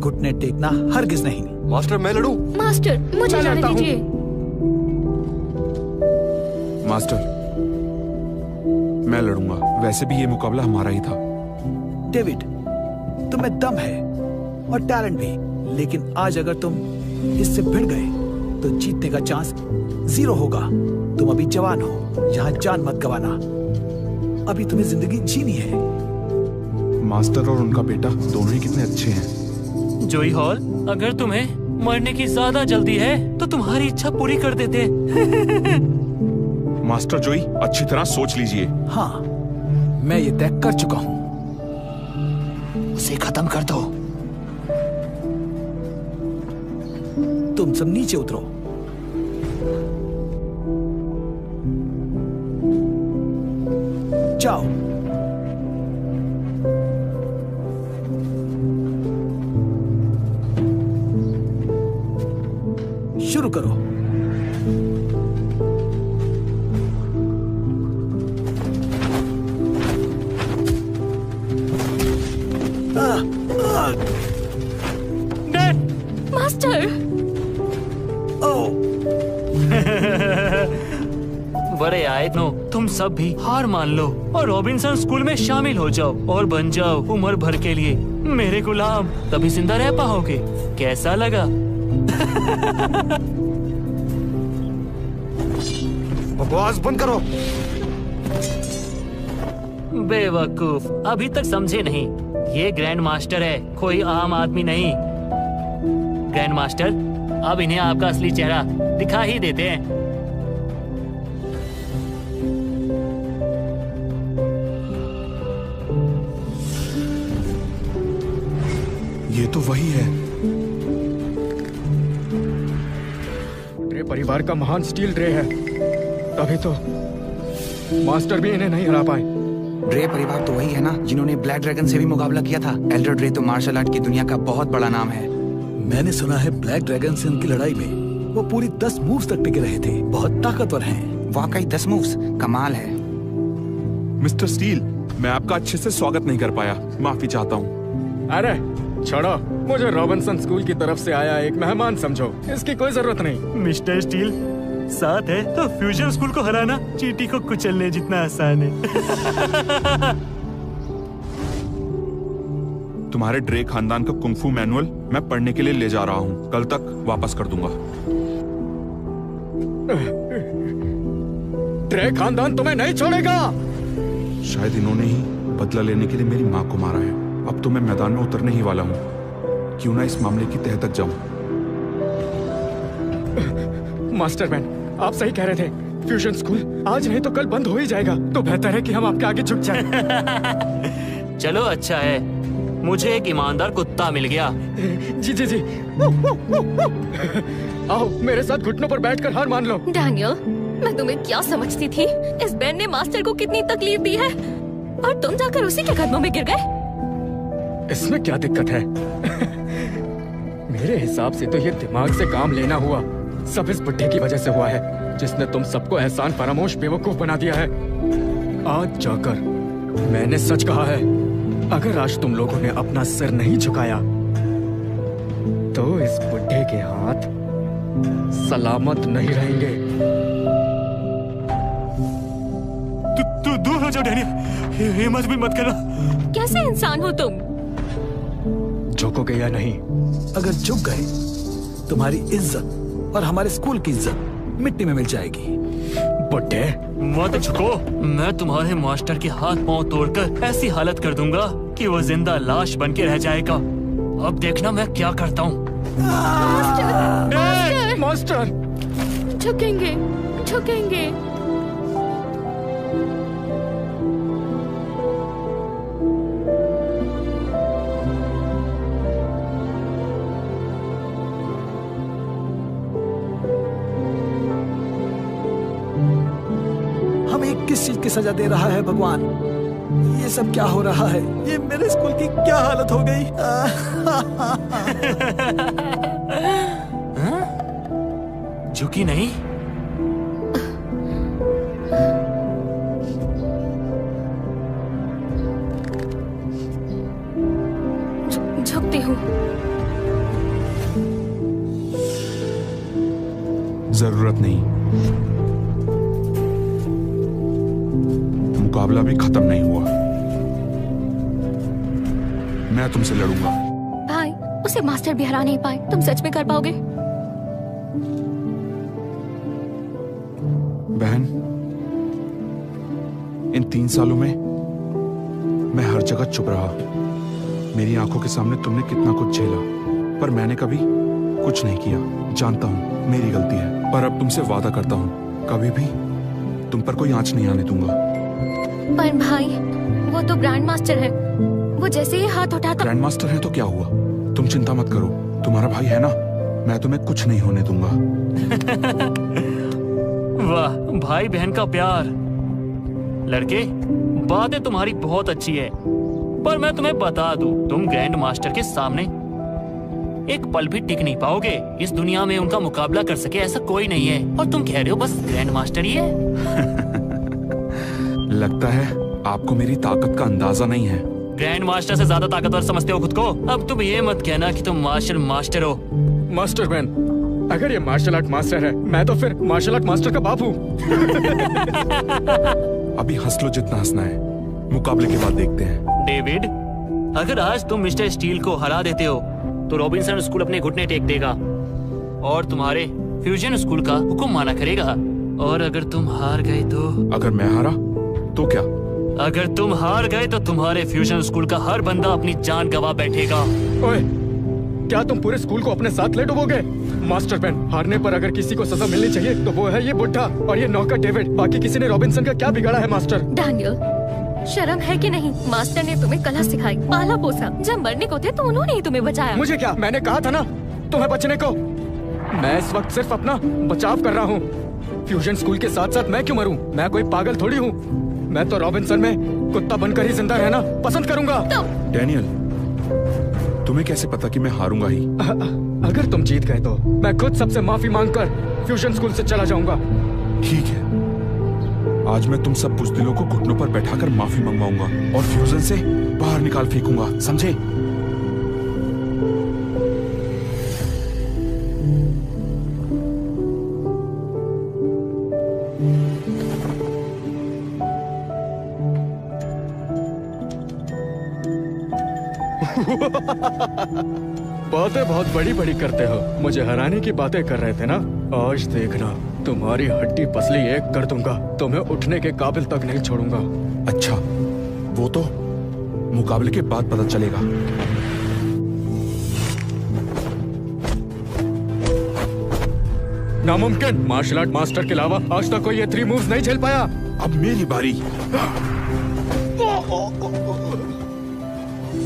घुटने टेकना हरगिज नहीं। मास्टर मैं लड़ूं? मास्टर मुझे जाने दीजिए। मास्टर मैं लड़ूंगा, वैसे भी ये मुकाबला हमारा ही था। डेविड, तुम्हें दम है और टैलेंट भी, लेकिन आज अगर तुम इससे भिड़ गए तो जीतने का चांस 0 होगा। तुम अभी जवान हो, यहाँ जान मत गवाना। अभी तुम्हें जिंदगी जीनी है। मास्टर और उनका बेटा दोनों ही कितने अच्छे हैं। जोई हॉल, अगर तुम्हें मरने की ज्यादा जल्दी है तो तुम्हारी इच्छा पूरी कर देते। मास्टर जोई, अच्छी तरह सोच लीजिए। हाँ, मैं ये तय कर चुका हूं। उसे खत्म कर दो। तुम सब नीचे उतरो। जाओ। शुरू करो। मास्टर, बड़े आए नो, तुम सब भी हार मान लो और रॉबिन्सन स्कूल में शामिल हो जाओ और बन जाओ उम्र भर के लिए मेरे गुलाम। तभी जिंदा रह पाओगे। कैसा लगा? बकवास बंद करो। बेवकूफ, अभी तक समझे नहीं। ये ग्रैंड मास्टर है, कोई आम आदमी नहीं। ग्रैंड मास्टर, अब इन्हें आपका असली चेहरा दिखा ही देते हैं। ये तो वही है। परिवार का महान स्टील ड्रे है, तभी तो मास्टर भी इन्हें नहीं हरा पाए। ड्रे परिवार तो वही है ना जिन्होंने ब्लैक ड्रैगन से भी मुकाबला किया था। एल्डर ड्रे तो मार्शल आर्ट की दुनिया का बहुत बड़ा नाम है। मैंने सुना है ब्लैक ड्रैगन से उनकी लड़ाई में वो पूरी 10 मूव्स तक टिके रहे थे। बहुत ताकतवर हैं। वाकई 10 मूव्स कमाल है। मिस्टर स्टील, मैं आपका अच्छे से स्वागत नहीं कर पाया, माफी चाहता हूँ। अरे छोड़ो, मुझे रॉबिन्सन स्कूल की तरफ से आया एक मेहमान समझो, इसकी कोई जरूरत नहीं। मिस्टर स्टील, साथ है तो फ्यूजन स्कूल को हराना चींटी को कुचलने जितना आसान है। तुम्हारे ड्रे खानदान का कुंफू मैनुअल मैं पढ़ने के लिए ले जा रहा हूँ, कल तक वापस कर दूंगा। ड्रे खानदान तुम्हें नहीं छोड़ेगा। शायद इन्होंने ही बदला लेने के लिए मेरी माँ को मारा है। अब तो मैं मैदान में उतरने ही वाला हूँ, क्यों ना इस मामले की तह तक जाऊं। मास्टर मैन, आप सही कह रहे थे। फ्यूजन स्कूल आज नहीं तो कल बंद हो ही जाएगा, तो बेहतर है कि हम आपके आगे झुक जाएं। चलो अच्छा है, मुझे एक ईमानदार कुत्ता मिल गया। जी जी जी। आओ मेरे साथ घुटनों पर बैठकर हार मान लो। डैनियल, मैं तुम्हें क्या समझती थी? इस बैन ने मास्टर को कितनी तकलीफ दी है और तुम जाकर उसी के कदमों में गिर गए। इसमें क्या दिक्कत है? मेरे हिसाब से तो ये दिमाग से काम लेना हुआ सब इस बुड्ढे की वजह से हुआ है, जिसने तुम सबको एहसान फरामोश बेवकूफ बना दिया है। आज जाकर मैंने सच कहा है, अगर आज तुम लोगों ने अपना सिर नहीं झुकाया तो इस बुड्ढे के हाथ सलामत नहीं रहेंगे। तू दूर हो जाओ डैनियल, हिम्मत भी मत करना। कैसे इंसान हो तुम? झुकोगे या नहीं? अगर झुक गए तुम्हारी इज्जत और हमारे स्कूल की इज्जत मिट्टी में मिल जाएगी। बुड्ढे, मत झुको, मैं तुम्हारे मास्टर के हाथ पांव तोड़कर ऐसी हालत कर दूंगा कि वो जिंदा लाश बन के रह जाएगा। अब देखना मैं क्या करता हूँ। मास्टर, झुकेंगे झुकेंगे। किस चीज की सजा दे रहा है भगवान? ये सब क्या हो रहा है? ये मेरे स्कूल की क्या हालत हो गई? झुकी नहीं? झुकती हूँ। जरूरत नहीं, मुकाबला भी खत्म नहीं हुआ। मैं तुमसे लड़ूंगा। भाई, उसे मास्टर भी हरा नहीं पाए, तुम सच में कर पाओगे? बहन, इन 3 सालों में मैं हर जगह चुप रहा। मेरी आंखों के सामने तुमने कितना कुछ झेला, पर मैंने कभी कुछ नहीं किया। जानता हूं मेरी गलती है, पर अब तुमसे वादा करता हूं कभी भी तुम पर कोई आंच नहीं आने दूंगा। पर भाई, वो तो ग्रैंड मास्टर है, वो जैसे ही हाथ उठाता। ग्रैंड मास्टर है तो क्या हुआ? तुम चिंता मत करो, तुम्हारा भाई है ना, मैं तुम्हें कुछ नहीं होने दूंगा। वाह, भाई बहन का प्यार। लड़के, बातें तुम्हारी बहुत अच्छी है, पर मैं तुम्हें बता दूं, तुम ग्रैंड मास्टर के सामने एक पल भी टिक नहीं पाओगे। इस दुनिया में उनका मुकाबला कर सके ऐसा कोई नहीं है, और तुम कह रहे हो बस ग्रैंड मास्टर ही है। लगता है आपको मेरी ताकत का अंदाजा नहीं है। ग्रैंड मास्टर से ज्यादा ताकतवर समझते हो खुद को? अब तुम ये मत कहना कि तुम मार्शल मास्टर हो। मास्टर मैन, अगर ये मार्शल आर्ट मास्टर है, मैं तो फिर मार्शल आर्ट मास्टर का बाप हूँ। अभी हंस लो जितना हंसना है, मुकाबले के बाद देखते हैं। डेविड, अगर आज तुम मिस्टर स्टील को हरा देते हो तो रॉबिन्सन स्कूल अपने घुटने टेक देगा और तुम्हारे फ्यूजन स्कूल का हुक्म माना करेगा। और अगर तुम हार गए तो? अगर मैं हारा तो क्या? अगर तुम हार गए तो तुम्हारे फ्यूजन स्कूल का हर बंदा अपनी जान गवा बैठेगा। ओए, क्या तुम पूरे स्कूल को अपने साथ ले डुबोगे? मास्टर मैन, हारने पर अगर किसी को सजा मिलनी चाहिए तो वो है ये बुड्ढा और ये नौकर डेविड। बाकी किसी ने रॉबिन्सन का क्या बिगाड़ा है? मास्टर डैनियल, शर्म है कि नहीं? मास्टर ने तुम्हें कला सिखाई, पाला पोसा। जब मरने को थे तो उन्होंने ही तुम्हें बचाया। मुझे क्या? मैंने कहा था ना तुम्हें बचने को। मैं इस वक्त सिर्फ अपना बचाव कर रहा हूँ। फ्यूजन स्कूल के साथ साथ मैं क्यों मरूं? मैं कोई पागल थोड़ी हूँ। मैं तो रॉबिन्सन में कुत्ता बनकर ही जिंदा रहना पसंद करूंगा। डैनियल, तुम्हें कैसे पता कि मैं हारूंगा ही? अगर तुम जीत गए तो मैं खुद सबसे माफी मांगकर फ्यूजन स्कूल से चला जाऊंगा। ठीक है, आज मैं तुम सब बुज़दिलों को घुटनों पर बैठाकर माफी मंगवाऊंगा और फ्यूजन से बाहर निकाल फेंकूंगा, समझे? बातें बहुत बड़ी बड़ी करते हो। मुझे हराने की बातें कर रहे थे ना? आज देखना, तुम्हारी हड्डी पसली एक कर दूंगा। तुम्हें उठने के काबिल तक नहीं छोड़ूंगा। अच्छा, वो तो मुकाबले के बाद पता चलेगा। नामुमकिन। मार्शल आर्ट मास्टर के अलावा आज तक कोई ये 3 मूव्स नहीं झेल पाया। अब मेरी बारी।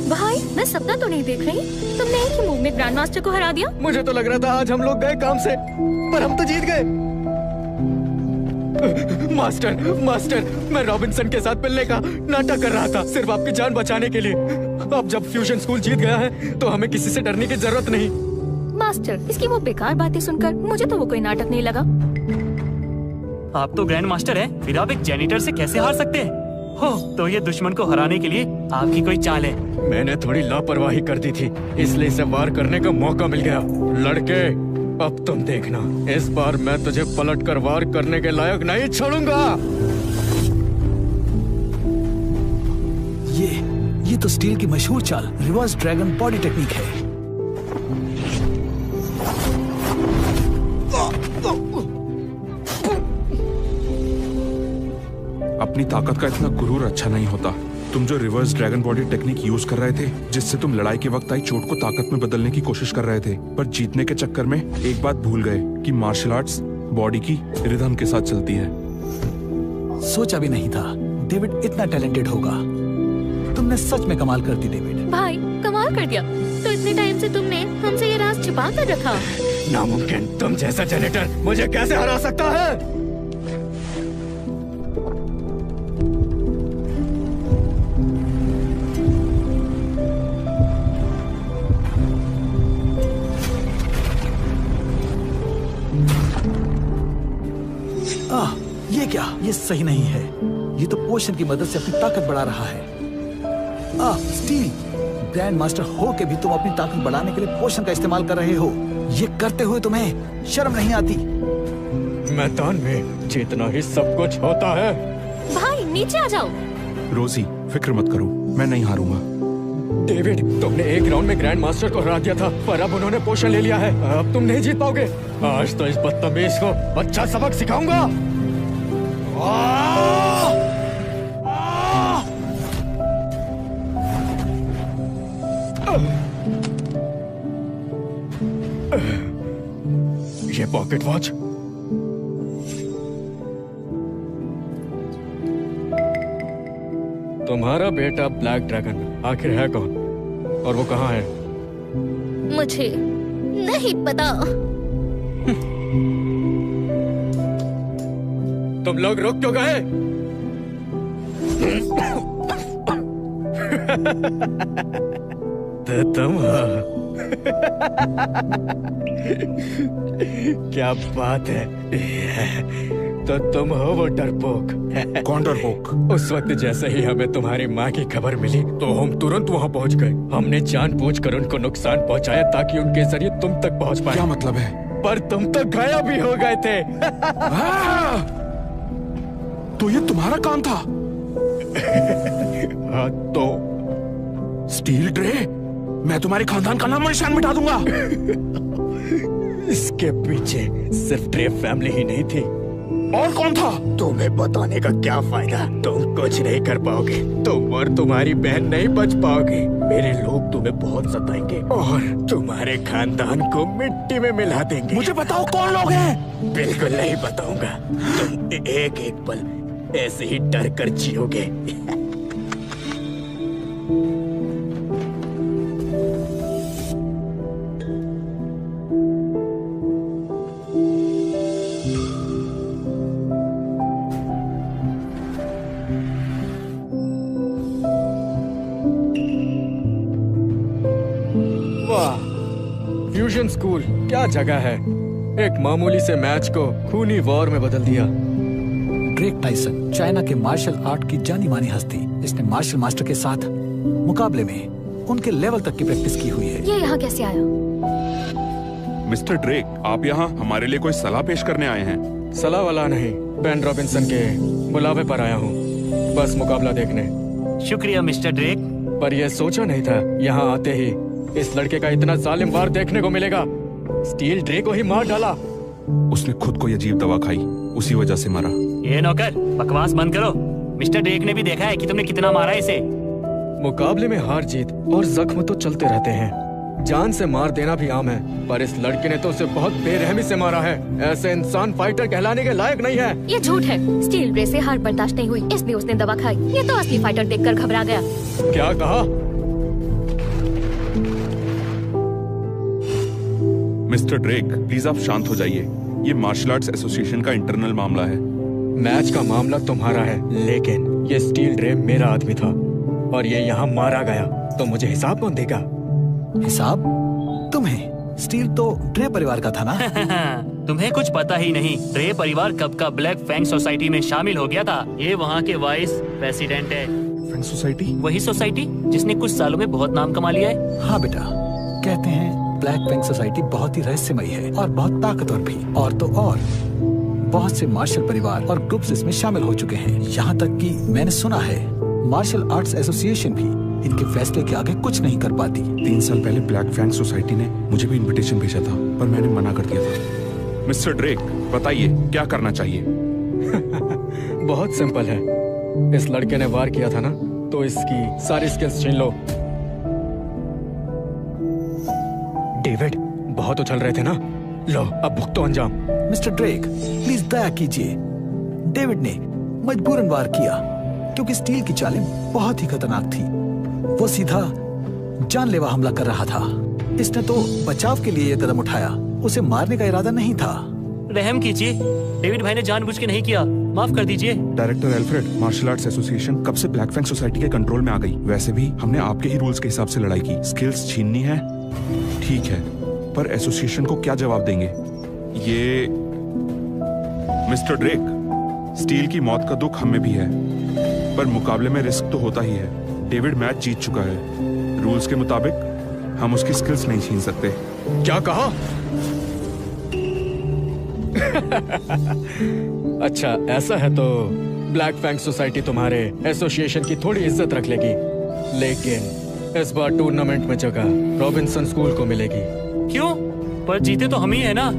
भाई, मैं सपना तो नहीं देख रही? तुमने एक ही मूव में ग्रैंड मास्टर को हरा दिया। मुझे तो लग रहा था आज हम लोग गए काम से, पर हम तो जीत गए। मास्टर, मैं रॉबिन्सन के साथ मिलने का नाटक कर रहा था, सिर्फ आपकी जान बचाने के लिए। अब जब फ्यूजन स्कूल जीत गया है तो हमें किसी से डरने की जरूरत नहीं। मास्टर, इसकी वो बेकार बातें सुनकर मुझे तो वो कोई नाटक नहीं लगा। आप तो ग्रैंड मास्टर हैं, फिर आप एक जेनिटर से कैसे हार सकते हैं? हो, तो ये दुश्मन को हराने के लिए आपकी कोई चाल है? मैंने थोड़ी लापरवाही कर दी थी, इसलिए इसे वार करने का मौका मिल गया। लड़के, अब तुम देखना, इस बार मैं तुझे पलट कर वार करने के लायक नहीं छोड़ूंगा। ये तो स्टील की मशहूर चाल रिवर्स ड्रैगन बॉडी टेक्निक है। अपनी ताकत का इतना गुरूर अच्छा नहीं होता। तुम जो reverse dragon body technique use कर रहे थे, जिससे तुम लड़ाई के वक्त आई चोट को ताकत में बदलने की कोशिश कर रहे थे, पर जीतने के चक्कर में एक बात भूल गए कि मार्शल आर्ट्स बॉडी की रिदम के साथ चलती है। सोचा भी नहीं था डेविड इतना टैलेंटेड होगा। तुमने सच में कमाल कर दी डेविड। भाई, कमाल कर दिया। तो इतने टाइम से तुमने हमसे ये राज छिपा कर रखा? नामुमकिन, तुम जैसा जेनेटर मुझे कैसे हरा सकता है? ये क्या? ये सही नहीं है। ये तो पोशन की मदद से अपनी ताकत बढ़ा रहा है। स्टील, ग्रैंड मास्टर हो के भी तुम अपनी ताकत बढ़ाने के लिए पोशन का इस्तेमाल कर रहे हो। ये करते हुए तुम्हें शर्म नहीं आती? मैदान में जीतना ही सब कुछ होता है। भाई, नीचे आ जाओ। रोजी, फिक्र मत करो, मैं नहीं हारूंगा। डेविड, तुमने एक राउंड में ग्रैंड मास्टर को हरा दिया था, पर अब उन्होंने पोशन ले लिया है। अब तुम नहीं जीत पाओगे। आज तो इस बदतमीज को अच्छा सबक सिखाऊंगा। ये पॉकेट वॉच। तुम्हारा बेटा ब्लैक ड्रैगन आखिर है कौन, और वो कहाँ है? मुझे नहीं पता। तुम लोग रुक क्यों गए? तो तुम हो। क्या बात है। तो तुम हो वो डरपोक। कौन डरपोक? उस वक्त जैसे ही हमें तुम्हारी माँ की खबर मिली तो हम तुरंत वहाँ पहुँच गए। हमने जानबूझकर उनको नुकसान पहुँचाया ताकि उनके जरिए तुम तक पहुँच पाए। क्या मतलब है? पर तुम तो गायब भी हो गए थे। तो ये तुम्हारा काम था? हाँ तो स्टील ट्रे, मैं तुम्हारे खानदान का नाम और निशान मिटा दूंगा। इसके पीछे सिर्फ ट्रे फैमिली ही नहीं थी। और कौन था? तुम्हें बताने का क्या फायदा? तुम कुछ नहीं कर पाओगे। तुम और तुम्हारी बहन नहीं बच पाओगे। मेरे लोग तुम्हें बहुत सताएंगे और तुम्हारे खानदान को मिट्टी में मिला देंगे। मुझे बताओ कौन लोग हैं? बिल्कुल नहीं बताऊंगा। तुम एक एक पल ऐसे ही डर कर जियोगे। जगह है। एक मामूली से मैच को खूनी वॉर में बदल दिया। ड्रेक टाइसन चाइना के मार्शल आर्ट की जानी मानी हस्ती, इसने मार्शल मास्टर के साथ मुकाबले में उनके लेवल तक की प्रैक्टिस की हुई है। ये यहाँ कैसे आया? मिस्टर ड्रेक, आप यहाँ हमारे लिए कोई सलाह पेश करने आए हैं? सलाह वाला नहीं, बेन रॉबिन्सन के बुलावे पर आया हूँ, बस मुकाबला देखने। शुक्रिया मिस्टर ड्रेक। पर यह सोचा नहीं था यहाँ आते ही इस लड़के का इतना जालिम वार देखने को मिलेगा। स्टील ड्रे को ही मार डाला। उसने खुद को अजीब दवा खाई, उसी वजह से मरा। ये नौकर, बकवास बंद करो। मिस्टर ड्रेक ने भी देखा है कि तुमने कितना मारा इसे। मुकाबले में हार जीत और जख्म तो चलते रहते हैं, जान से मार देना भी आम है, पर इस लड़के ने तो उसे बहुत बेरहमी से मारा है। ऐसे इंसान फाइटर कहलाने के लायक नहीं है। ये झूठ है। स्टील ड्रे से हार बर्दाश्त नहीं हुई, इसलिए उसने दवा खाई। ये तो असली फाइटर देखकर घबरा गया। क्या कहा? मिस्टर ड्रेक, प्लीज आप शांत हो जाइए। ये मार्शल आर्ट्स एसोसिएशन का इंटरनल मामला है। मैच का मामला तुम्हारा है, लेकिन ये स्टील ड्रे मेरा आदमी था और ये यहाँ मारा गया, तो मुझे हिसाब कौन देगा? हिसाब तुम्हें? स्टील तो ड्रे परिवार का था ना? तुम्हें कुछ पता ही नहीं। ड्रे परिवार कब का ब्लैक फैंग सोसाइटी में शामिल हो गया था। ये वहाँ के वाइस प्रेसिडेंट है। Fang society? वही सोसाइटी जिसने कुछ सालों में बहुत नाम कमा लिया है। हाँ बेटा, कहते हैं ब्लैक फैंग सोसाइटी बहुत ही रहस्यमयी है और बहुत ताकतवर भी। और तो और बहुत से मार्शल परिवार और ग्रुप्स इसमें शामिल हो चुके हैं। यहाँ तक कि मैंने सुना है मार्शल आर्ट्स एसोसिएशन भी इनके फैसले के आगे कुछ नहीं कर पाती। 3 साल पहले ब्लैक फैंग सोसाइटी ने मुझे भी इनविटेशन भेजा था, पर मैंने मना कर दिया था। मिस्टर ड्रेक, बताइए क्या करना चाहिए? बहुत सिंपल है। इस लड़के ने वार किया था ना, तो इसकी सारी स्किल्स छीन लो। डेविड, बहुत उछल रहे थे ना, लो अब भुगतो अंजाम। मिस्टर ड्रेक, प्लीज दया कीजिए। डेविड ने मजबूरन वार किया क्योंकि स्टील की चालें बहुत ही खतरनाक थी। वो सीधा जानलेवा हमला कर रहा था। इसने तो बचाव के लिए यह कदम उठाया, उसे मारने का इरादा नहीं था। रहम कीजिए, डेविड भाई ने जानबूझ के नहीं किया, माफ कर दीजिए। Director Alfred, martial arts association कब से ब्लैक फैंग सोसाइटी के कंट्रोल में आ गई? वैसे भी हमने आपके ही रूल्स के हिसाब से लड़ाई की। स्किल्स छीननी है, ठीक है, पर एसोसिएशन को क्या जवाब देंगे? ये मिस्टर ड्रेक, स्टील की मौत का दुख हमें भी है, पर मुकाबले में रिस्क तो होता ही है। डेविड मैच जीत चुका है, रूल्स के मुताबिक हम उसकी स्किल्स नहीं छीन सकते। क्या कहा? अच्छा ऐसा है तो ब्लैक फैंग सोसाइटी तुम्हारे एसोसिएशन की थोड़ी इज्जत रख लेगी, लेकिन इस बार टूर्नामेंट में जगह रॉबिन्सन स्कूल को मिलेगी। क्यों? पर जीते तो हम ही है ना।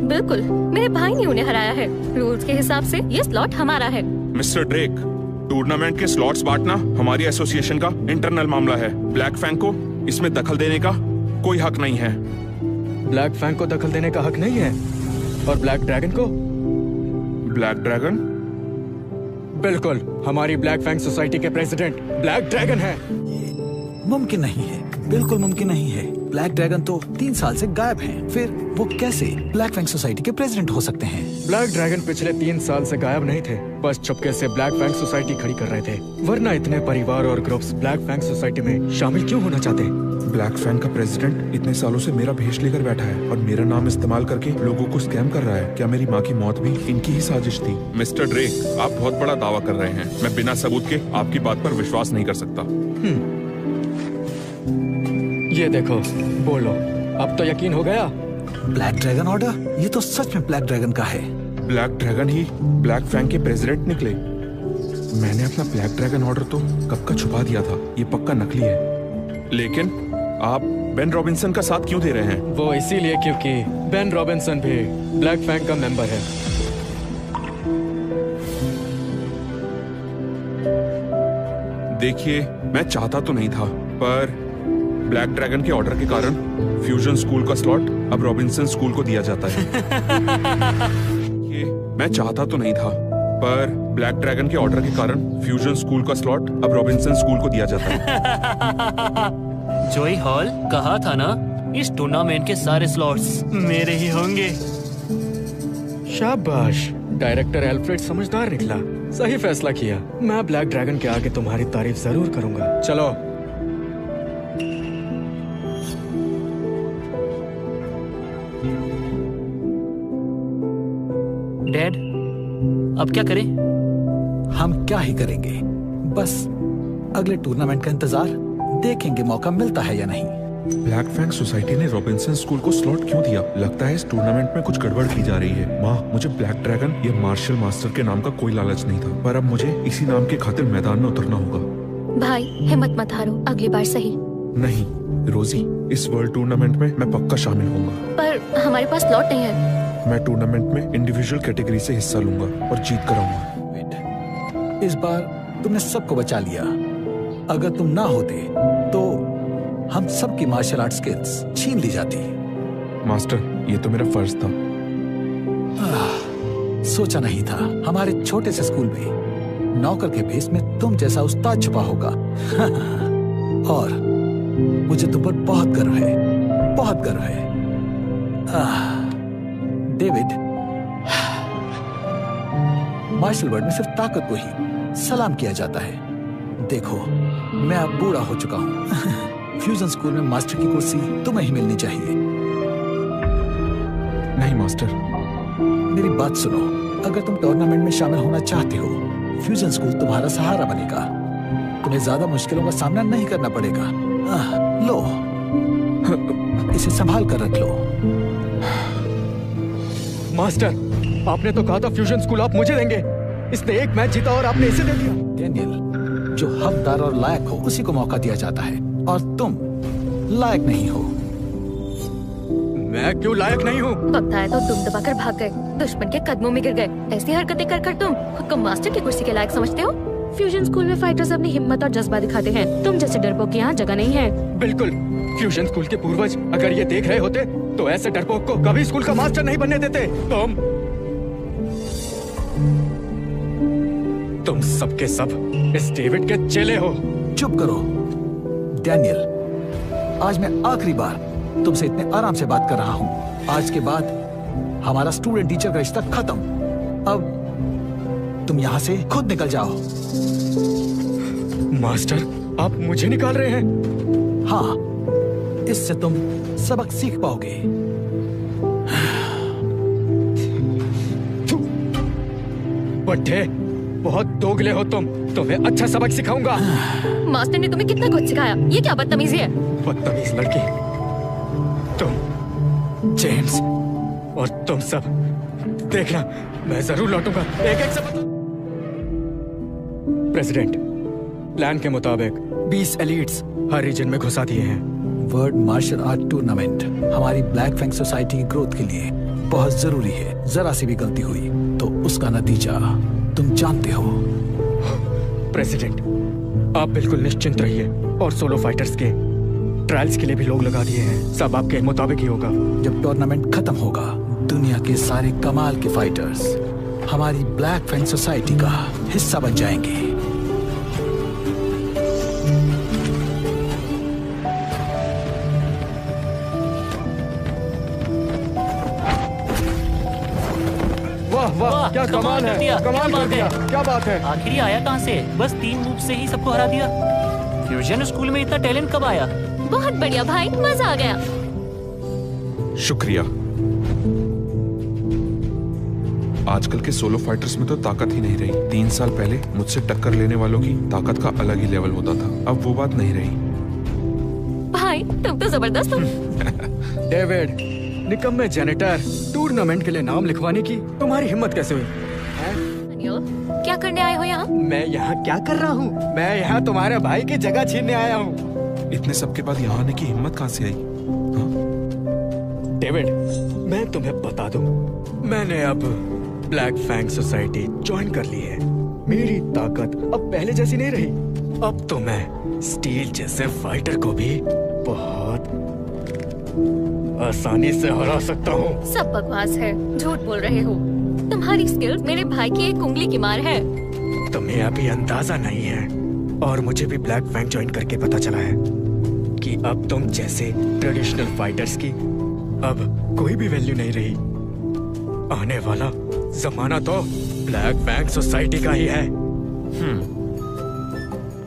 बिल्कुल, मेरे भाई ने उन्हें हराया है। रूल्स के हिसाब से ये स्लॉट हमारा है। मिस्टर ड्रेक, टूर्नामेंट के स्लॉट्स बांटना हमारी एसोसिएशन का इंटरनल मामला है। ब्लैक फैंग को इसमें दखल देने का कोई हक नहीं है। ब्लैक फैंग को दखल देने का हक नहीं है? और ब्लैक ड्रैगन को? Black dragon? बिल्कुल, हमारी ब्लैक फैंग सोसाइटी के प्रेसिडेंट ब्लैक ड्रैगन है। मुमकिन नहीं है, बिल्कुल मुमकिन नहीं है। ब्लैक ड्रैगन तो 3 साल से गायब हैं। फिर वो कैसे ब्लैक फैंग सोसाइटी के प्रेसिडेंट हो सकते हैं? ब्लैक ड्रैगन पिछले 3 साल से गायब नहीं थे, बस चुपके से ब्लैक फैंग सोसाइटी खड़ी कर रहे थे। वरना इतने परिवार और ग्रुप्स ब्लैक फैंग सोसाइटी में शामिल क्यों होना चाहते? ब्लैक फैंग का प्रेसिडेंट इतने सालों से मेरा भेष लेकर बैठा है और मेरा नाम इस्तेमाल करके लोगों को स्कैम कर रहा है। क्या मेरी माँ की मौत भी इनकी ही साजिश थी? मिस्टर ड्रेक, आप बहुत बड़ा दावा कर रहे हैं। मैं बिना सबूत के आपकी बात पर विश्वास नहीं कर सकता। ये देखो, बोलो, अब तो यकीन हो गया? Black dragon order? ये तो सच में ब्लैक ड्रैगन का है। ब्लैक ड्रैगन ही ब्लैक फैंग के प्रेसिडेंट निकले। मैंने अपना ब्लैक ड्रैगन ऑर्डर तो कब का छुपा दिया था, ये पक्का नकली है। लेकिन आप बेन रॉबिन्सन का साथ क्यों दे रहे हैं? वो इसीलिए क्योंकि बेन रॉबिन्सन भी ब्लैक फैंग का मेंबर है। देखिए, मैं चाहता तो नहीं था, पर ब्लैक ड्रैगन के ऑर्डर के कारण फ्यूजन स्कूल का स्लॉट अब रॉबिन्सन स्कूल को दिया जाता है। ये मैं चाहता तो नहीं था, पर ब्लैक ड्रैगन के ऑर्डर के कारण फ्यूजन स्कूल का स्लॉट अब रॉबिन्सन स्कूल को दिया जाता है। जोई हॉल, कहा था ना, इस टूर्नामेंट के सारे स्लॉट्स मेरे ही होंगे। शाबाश, डायरेक्टर एल्फ्रेड समझदार निकला, सही फैसला किया। मैं ब्लैक ड्रैगन के आगे तुम्हारी तारीफ जरूर करूंगा। चलो। डैड, अब क्या करें? हम क्या ही करेंगे, बस अगले टूर्नामेंट का इंतजार, देखेंगे मौका मिलता है या नहीं। ब्लैक फैंग सोसाइटी ने रॉबिन्सन स्कूल को स्लॉट क्यों दिया? लगता है इस टूर्नामेंट में कुछ गड़बड़ की जा रही है। माँ, मुझे ब्लैक ड्रैगन या मार्शल मास्टर के नाम का कोई लालच नहीं था, पर अब मुझे इसी नाम के खातिर मैदान में उतरना होगा। भाई हिम्मत मत हारो, अगली बार सही। नहीं रोजी, इस वर्ल्ड टूर्नामेंट में मैं पक्का शामिल होऊंगा। पर हमारे पास स्लॉट नहीं है। मैं टूर्नामेंट में इंडिविजुअल कैटेगरी से हिस्सा लूंगा और जीत कर आऊंगा। इस बार तुमने सबको बचा लिया। अगर तुम ना होते तो हम सबकी मार्शल आर्ट स्किल्स छीन ली जाती। मास्टर, ये तो मेरा फर्ज था। सोचा नहीं था हमारे छोटे से स्कूल में नौकर के भेष में तुम जैसा उस्ताद छुपा होगा। और मुझे तुम पर बहुत गर्व है, बहुत गर्व है। डेविड, मार्शल वर्ल्ड में सिर्फ ताकत को ही सलाम किया जाता है। देखो, मैं अब बूढ़ा हो चुका हूँ। फ्यूजन स्कूल में मास्टर की कुर्सी तुम्हें ही मिलनी चाहिए। नहीं मास्टर, मेरी बात सुनो, अगर तुम टूर्नामेंट में शामिल होना चाहते हो, फ्यूजन स्कूल तुम्हारा सहारा बनेगा। तुम्हें ज्यादा मुश्किलों का सामना नहीं करना पड़ेगा। लो, इसे संभाल कर रख लो। मास्टर, आपने तो कहा था फ्यूजन स्कूल आप मुझे देंगे। इसने एक मैच जीता और आपने इसे दे दिया। डैनियल, जो हकदार और लायक हो उसी को मौका दिया जाता है, और तुम लायक नहीं हो। मैं क्यों लायक नहीं हूँ? वक्त आया तो दुम दबाकर भाग गए, दुश्मन के कदमों में गिर गए। ऐसी हरकतें कर कर तुम खुद को मास्टर की कुर्सी के लायक समझते हो? फ्यूजन स्कूल में फाइटर्स अपनी हिम्मत और जज्बा दिखाते हैं। तुम जैसे डरपोक की यहाँ जगह नहीं है। बिल्कुल, फ्यूजन स्कूल के पूर्वज अगर ये देख रहे होते तो ऐसे डरपोक को कभी स्कूल का मास्टर नहीं बनने देते। तुम सबके सब इस डेविड के चेले हो। चुप करो डैनियल, आज मैं आखिरी बार तुमसे इतने आराम से बात कर रहा हूँ। आज के बाद हमारा स्टूडेंट टीचर का रिश्ता खत्म। अब तुम यहाँ से खुद निकल जाओ। मास्टर, आप मुझे निकाल रहे हैं? हाँ, इससे तुम सबक सीख पाओगे। बट्टे, बहुत दोगले हो तुम। तुम्हें अच्छा सबक सिखाऊंगा। मास्टर ने तुम्हें कितना कुछ सिखाया, ये क्या बदतमीजी है? बदतमीज लड़की, तुम, जेम्स और तुम सब देखना, मैं जरूर लौटूंगा। एक एक सबक। प्रेसिडेंट, प्लान के मुताबिक 20 एलीट्स हर रीजन में घुसा दिए हैं। वर्ल्ड मार्शल आर्ट टूर्नामेंट हमारी ब्लैक फैंग सोसाइटी की ग्रोथ के लिए बहुत जरूरी है। जरा सी भी गलती हुई तो उसका नतीजा तुम जानते हो। प्रेसिडेंट, आप बिल्कुल निश्चिंत रहिए, और सोलो फाइटर्स के ट्रायल्स के लिए भी लोग लगा दिए हैं। सब आपके मुताबिक ही होगा। जब टूर्नामेंट खत्म होगा, दुनिया के सारे कमाल के फाइटर्स हमारी ब्लैक फैंग सोसाइटी का हिस्सा बन जाएंगे। वाह, क्या कमाल है, कमाल कर दिया। क्या बात है? आखिर ये आया कहाँ से? बस 3 मूव से ही सबको हरा दिया। फ्यूजन स्कूल में इतना टैलेंट कब आया? बहुत बढ़िया भाई, मजा आ गया। शुक्रिया। आजकल के सोलो फाइटर्स में तो ताकत ही नहीं रही। 3 साल पहले मुझसे टक्कर लेने वालों की ताकत का अलग ही लेवल होता था। अब वो बात नहीं रही। भाई तुम तो जबरदस्त हो। डेविड, निकम्मे जेनेटर, टूर्नामेंट के लिए नाम लिखवाने की तुम्हारी हिम्मत कैसे हुई? क्या करने आए हो यहाँ? मैं यहाँ क्या कर रहा हूँ? मैं यहाँ तुम्हारे भाई की जगह छीनने आया हूँ। इतने सबके बाद यहाँ आने की हिम्मत कहाँ से आई? डेविड, मैं तुम्हें बता दूं, मैंने अब ब्लैक फैंग सोसाइटी ज्वाइन कर ली है। मेरी ताकत अब पहले जैसी नहीं रही। अब तो मैं स्टील जैसे फाइटर को भी बहुत आसानी से हरा सकता हूँ। सब बकवास है, झूठ बोल रहे हो। तुम्हारी स्किल्स मेरे भाई की एक उंगली की मार है। तुम्हें अभी अंदाजा नहीं है, और मुझे भी ब्लैक फैंग ज्वाइन करके पता चला है कि अब तुम जैसे ट्रेडिशनल फाइटर्स की अब कोई भी वैल्यू नहीं रही। आने वाला जमाना तो ब्लैक फैंग सोसाइटी का ही है।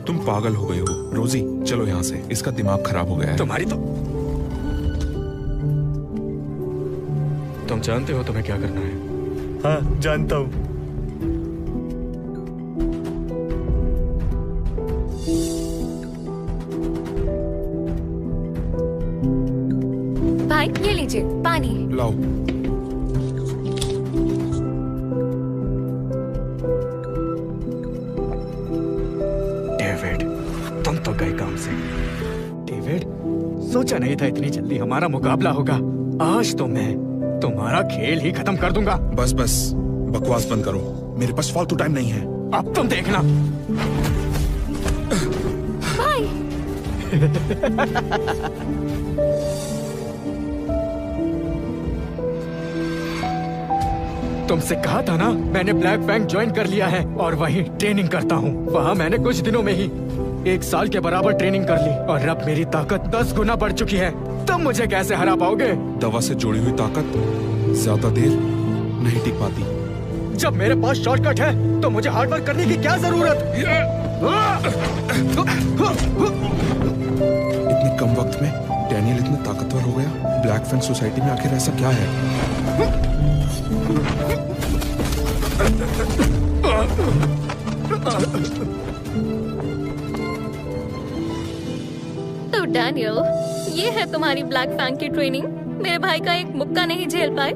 तुम पागल हो गए हो। रोजी, चलो यहाँ से, इसका दिमाग खराब हो गया है। तुम्हारी तो, तुम जानते हो तुम्हें क्या करना है। हाँ जानता हूँ। भाई ये लीजिए पानी। लाओ। डेविड, तुम तो गए काम से। डेविड, सोचा नहीं था इतनी जल्दी हमारा मुकाबला होगा। आज तो मैं तुम्हारा खेल ही खत्म कर दूंगा। बस बस, बकवास बंद करो, मेरे पास फालतू टाइम नहीं है। अब तुम देखना। भाई तुमसे कहा था ना, मैंने ब्लैक बैंक ज्वाइन कर लिया है और वहीं ट्रेनिंग करता हूँ। वहाँ मैंने कुछ दिनों में ही 1 साल के बराबर ट्रेनिंग कर ली और अब मेरी ताकत 10 गुना बढ़ चुकी है। तुम मुझे कैसे हरा पाओगे? दवा से जुड़ी हुई ताकत ज्यादा देर नहीं टिक पाती। जब मेरे पास शॉर्टकट है तो मुझे हार्डवर्क करने की क्या जरूरत? इतने कम वक्त में डैनियल इतना ताकतवर हो गया। ब्लैक फैंग सोसाइटी में आखिर ऐसा क्या है? तो डैनियल, ये है तुम्हारी ब्लैक फैंग की ट्रेनिंग। मेरे भाई का एक मुक्का नहीं झेल पाए।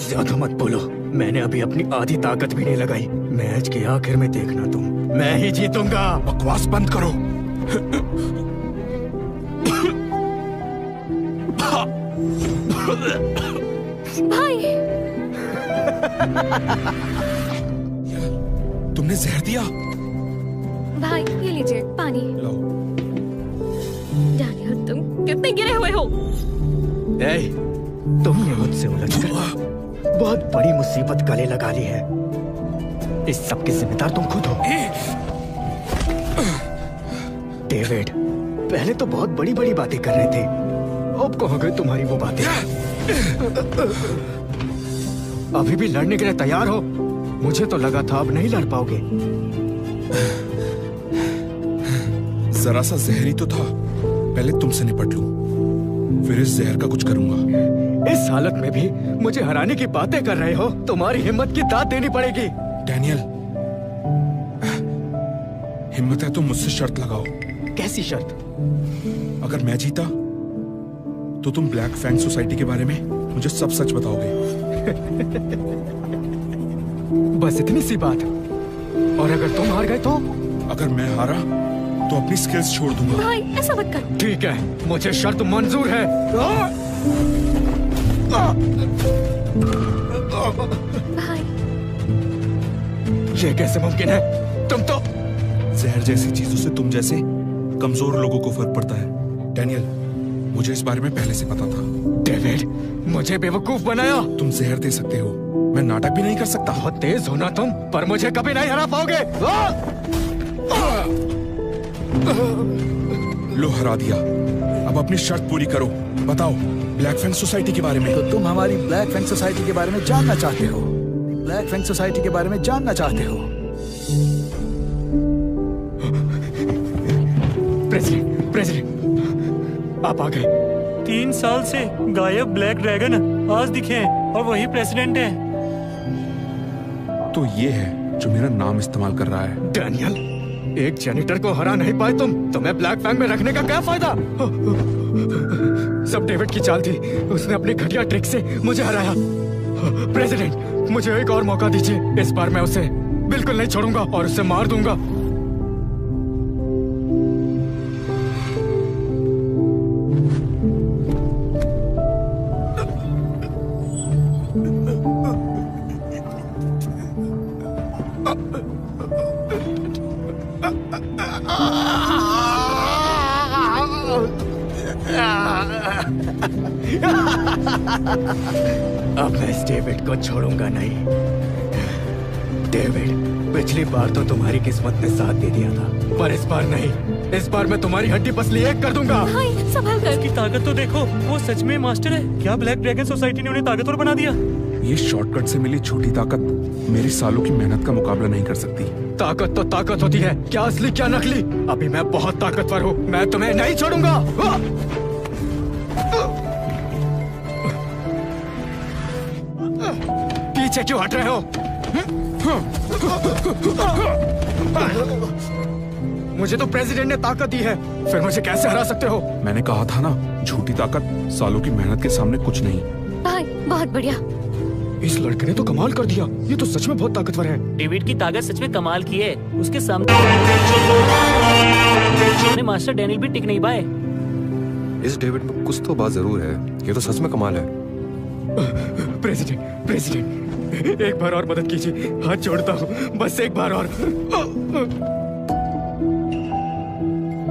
ज्यादा मत बोलो, मैंने अभी अपनी आधी ताकत भी नहीं लगाई। मैच के आखिर में देखना तुम, मैं ही जीतूंगा। बकवास बंद करो। भाई तुमने जहर दिया? भाई ये लीजिए पानी। लाओ। डैनियल, तुम कितने गिरे हुए हो? ए, तुमने मुझसे उलझकर बहुत बड़ी मुसीबत गले लगा ली है। इस सब के जिम्मेदार तुम खुद हो। डेविड, पहले तो बहुत बड़ी बड़ी बातें कर रहे थे, अब कहाँ गई तुम्हारी वो बातें? अभी भी लड़ने के लिए तैयार हो? मुझे तो लगा था अब नहीं लड़ पाओगे। जरा सा जहर ही तो था, पहले तुमसे निपट लूं, फिर इस जहर का कुछ करूंगा। इस हालत में भी मुझे हराने की बातें कर रहे हो? तुम्हारी हिम्मत की दाद देनी पड़ेगी। डैनियल, हिम्मत है तो मुझसे शर्त लगाओ। कैसी शर्त? अगर मैं जीता तो तुम ब्लैक फैंग सोसाइटी के बारे में मुझे सब सच बताओगे। बस इतनी सी बात? और अगर तुम हार गए तो? अगर मैं हारा तो अपनी स्किल्स छोड़ दूंगा। भाई ऐसा मत करो। ठीक है, मुझे शर्त मंजूर है। भाई ये कैसे मुमकिन है? तुम तो जहर जैसी चीजों से तुम जैसे कमजोर लोगों को फर्क पड़ता है। डैनियल, मुझे इस बारे में पहले से पता था। डेविड, मुझे बेवकूफ बनाया। तुम जहर दे सकते हो, मैं नाटक भी नहीं कर सकता। बहुत तेज हो ना तुम, पर मुझे कभी नहीं हरा पाओगे। लो, हरा दिया। अब अपनी शर्त पूरी करो। बताओ ब्लैक फैंग सोसाइटी के बारे में। तो तुम हमारी ब्लैक फैंग सोसाइटी के बारे में जानना चाहते हो? ब्लैक फैंग सोसाइटी के बारे में जानना चाहते हो? प्रेसिडेंट, आप आ गए। 3 साल से गायब ब्लैक ड्रैगन आज दिखे हैं और वही प्रेसिडेंट है। तो ये है जो मेरा नाम इस्तेमाल कर रहा है। डैनियल, एक जेनिटर को हरा नहीं पाए तुम, तुम्हें ब्लैक फैंग में रखने का क्या फायदा? सब डेविड की चाल थी, उसने अपनी घटिया ट्रिक से मुझे हराया। प्रेसिडेंट, मुझे एक और मौका दीजिए। इस बार मैं उसे बिल्कुल नहीं छोड़ूंगा और उसे मार दूंगा। अब मैं इस डेविड को छोड़ूंगा नहीं। डेविड, पिछली बार तो तुम्हारी किस्मत ने साथ दे दिया था, पर इस बार नहीं। इस बार मैं तुम्हारी हड्डी पसली एक कर दूंगा। भाई संभल कर। उसकी ताकत तो देखो, वो सच में मास्टर है। क्या ब्लैक ड्रैगन सोसाइटी ने उन्हें ताकतवर बना दिया? ये शॉर्टकट से मिली छोटी ताकत मेरी सालों की मेहनत का मुकाबला नहीं कर सकती। ताकत तो ताकत होती है, क्या असली क्या नकली। अभी मैं बहुत ताकतवर हूँ, मैं तुम्हें नहीं छोड़ूंगा। पीछे क्यों हट रहे हो? मुझे तो प्रेसिडेंट ने ताकत दी है, फिर मुझे कैसे हरा सकते हो? मैंने कहा था ना, झूठी ताकत सालों की मेहनत के सामने कुछ नहीं। भाई बहुत बढ़िया। इस लड़के ने तो कमाल कर दिया, ये तो सच में बहुत ताकतवर है। डेविड की ताकत सच में कमाल की है। उसके सामने मास्टर डैनियल भी टिक नहीं पाए। इस डेविड में कुछ तो बात जरूर है, ये तो सच में कमाल है। प्रेसिडेंट, एक बार और मदद कीजिए, हाथ जोड़ता हूँ, बस एक बार और।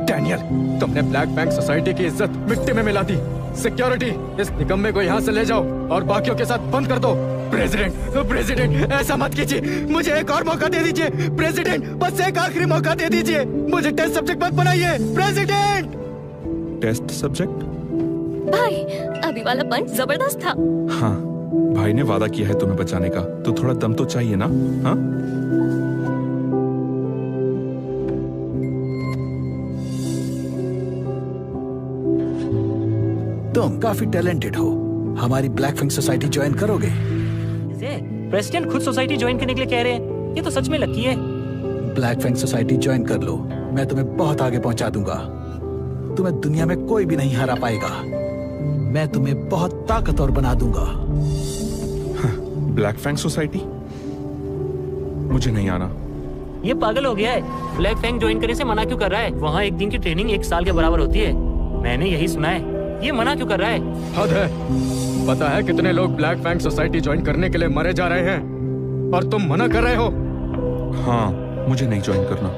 डैनियल, तुमने ब्लैक बैंक सोसाइटी की इज्जत मिट्टी में मिला दी। सिक्योरिटी, इस निकम्मे को यहाँ से ले जाओ और बाकियों के साथ बंद कर दो। प्रेसिडेंट, ऐसा मत कीजिए, मुझे एक और मौका दे दीजिए। प्रेसिडेंट, बस एक आखिरी मौका दे दीजिए, मुझे टेस्ट सब्जेक्ट मत बनाइए। प्रेसिडेंट। Test subject? भाई अभी वाला पंच जबरदस्त था। हाँ, भाई ने वादा किया है तुम्हें बचाने का, तो थोड़ा दम तो चाहिए ना? हाँ? तुम काफी टैलेंटेड हो, हमारी ब्लैक फैंग सोसाइटी ज्वाइन करोगे? प्रेसिडेंट खुद सोसाइटी ज्वाइन करने के लिए कह रहे हैं, ये तो सच में लकी है। ब्लैक फैंग सोसाइटी ज्वाइन कर लो, मैं तुम्हें बहुत आगे पहुंचा दूंगा। तुम्हें दुनिया में कोई भी नहीं हरा पाएगा। मैं तुम्हें बहुत ताकतवर बना दूंगा। Black fang society? मुझे नहीं आना। ये पागल हो गया है, ब्लैक फैंग ज्वाइन करने से मना क्यों कर रहा है? वहाँ एक दिन की ट्रेनिंग 1 साल के बराबर होती है, मैंने यही सुना है। ये मना क्यों कर रहा है? हद है। पता है कितने लोग ब्लैक फैंग सोसाइटी ज्वाइन करने के लिए मरे जा रहे हैं और तुम मना कर रहे हो? हाँ, मुझे नहीं ज्वाइन करना।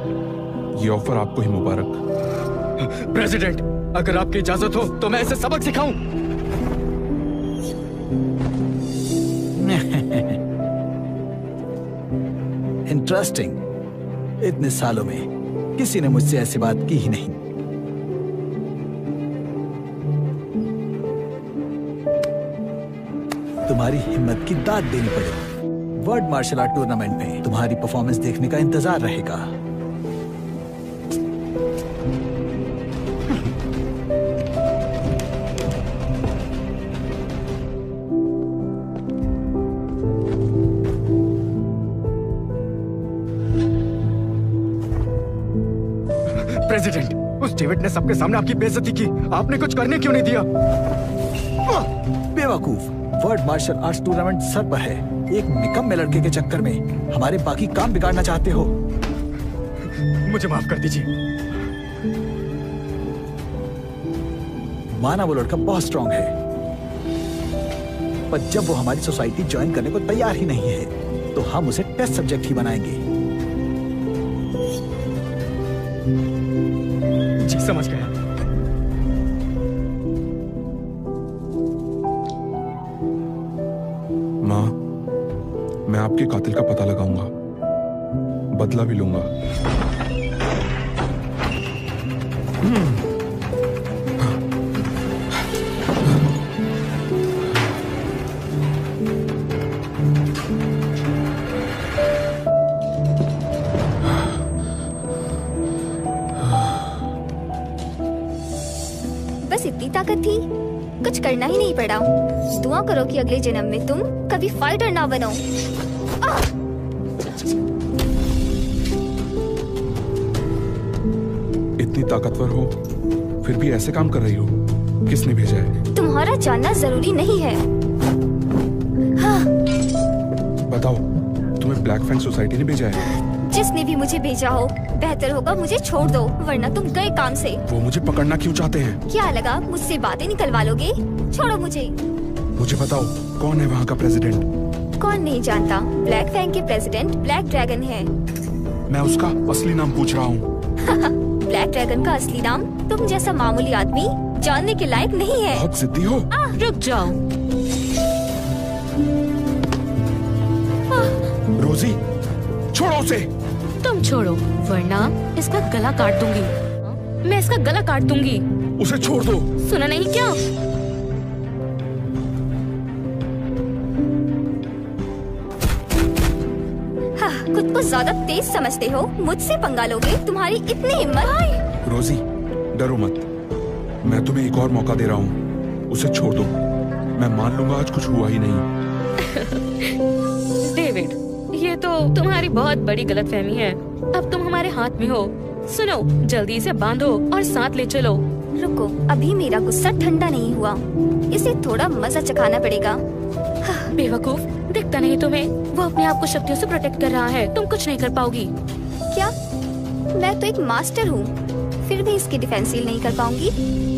ये ऑफर आपको ही मुबारक। प्रेसिडेंट, अगर आपकी इजाजत हो तो मैं इसे सबक सिखाऊं। इंटरेस्टिंग, इतने सालों में किसी ने मुझसे ऐसी बात की ही नहीं। तुम्हारी हिम्मत की दाद देनी पड़ेगी। वर्ल्ड मार्शल आर्ट टूर्नामेंट में तुम्हारी परफॉर्मेंस देखने का इंतजार रहेगा। प्रेसिडेंट, उस डेविड ने सबके सामने आपकी बेइज्जती की, आपने कुछ करने क्यों नहीं दिया? बेवकूफ, वर्ल्ड मार्शल आर्ट्स टूर्नामेंट सर पर है। एक निकम्मे लड़के के चक्कर में हमारे बाकी काम बिगाड़ना चाहते हो? मुझे माफ कर दीजिए। माना वो लड़का बहुत स्ट्रांग है, पर जब वो हमारी सोसाइटी ज्वाइन करने को तैयार ही नहीं है, तो हम उसे टेस्ट सब्जेक्ट ही बनाएंगे। जी समझ गया। माँ, मैं आपके कातिल का पता लगाऊंगा, बदला भी लूंगा। बस इतनी ताकत थी, कुछ करना ही नहीं पड़ा। दुआ करो कि अगले जन्म में तुम कभी फाइटर ना बनो। इतनी ताकतवर हो, फिर भी ऐसे काम कर रही हो, किसने भेजा है? तुम्हारा जानना जरूरी नहीं है। हाँ। बताओ, तुम्हें ब्लैक फैंग सोसाइटी ने भेजा है? जिसने भी मुझे भेजा हो, बेहतर होगा मुझे छोड़ दो, वरना तुम गए काम से। वो मुझे पकड़ना क्यों चाहते हैं? क्या लगा मुझसे बातें निकलवा लोगे? छोड़ो मुझे। मुझे बताओ, कौन है वहाँ का प्रेसिडेंट? कौन नहीं जानता, ब्लैक फैंग के प्रेसिडेंट ब्लैक ड्रैगन है। मैं उसका असली नाम पूछ रहा हूँ। ब्लैक ड्रैगन का असली नाम तुम जैसा मामूली आदमी जानने के लायक नहीं है। बहुत जिद्दी हो। रुक जाओ। रोजी, छोड़ो उसे। तुम छोड़ो, वरना इसका गला काट दूंगी। मैं इसका गला काट दूंगी। उसे छोड़ दो। सुना नहीं क्या? हाँ, खुद को ज्यादा तेज समझते हो, मुझसे पंगा लोगे? तुम्हारी इतनी हिम्मत? रोजी, डरो मत, मैं तुम्हें एक और मौका दे रहा हूँ, उसे छोड़ दो। मैं मान लूंगा आज कुछ हुआ ही नहीं। डेविड, ये तो तुम्हारी बहुत बड़ी गलतफहमी है। अब तुम हमारे हाथ में हो। सुनो, जल्दी से बांधो और साथ ले चलो। रुको, अभी मेरा गुस्सा ठंडा नहीं हुआ, इसे थोड़ा मजा चखाना पड़ेगा। बेवकूफ, दिखता नहीं तुम्हें? वो अपने आप को शक्तियों से प्रोटेक्ट कर रहा है, तुम कुछ नहीं कर पाओगी। क्या? मैं तो एक मास्टर हूँ, फिर भी इसकी डिफेंस हील नहीं कर पाऊंगी।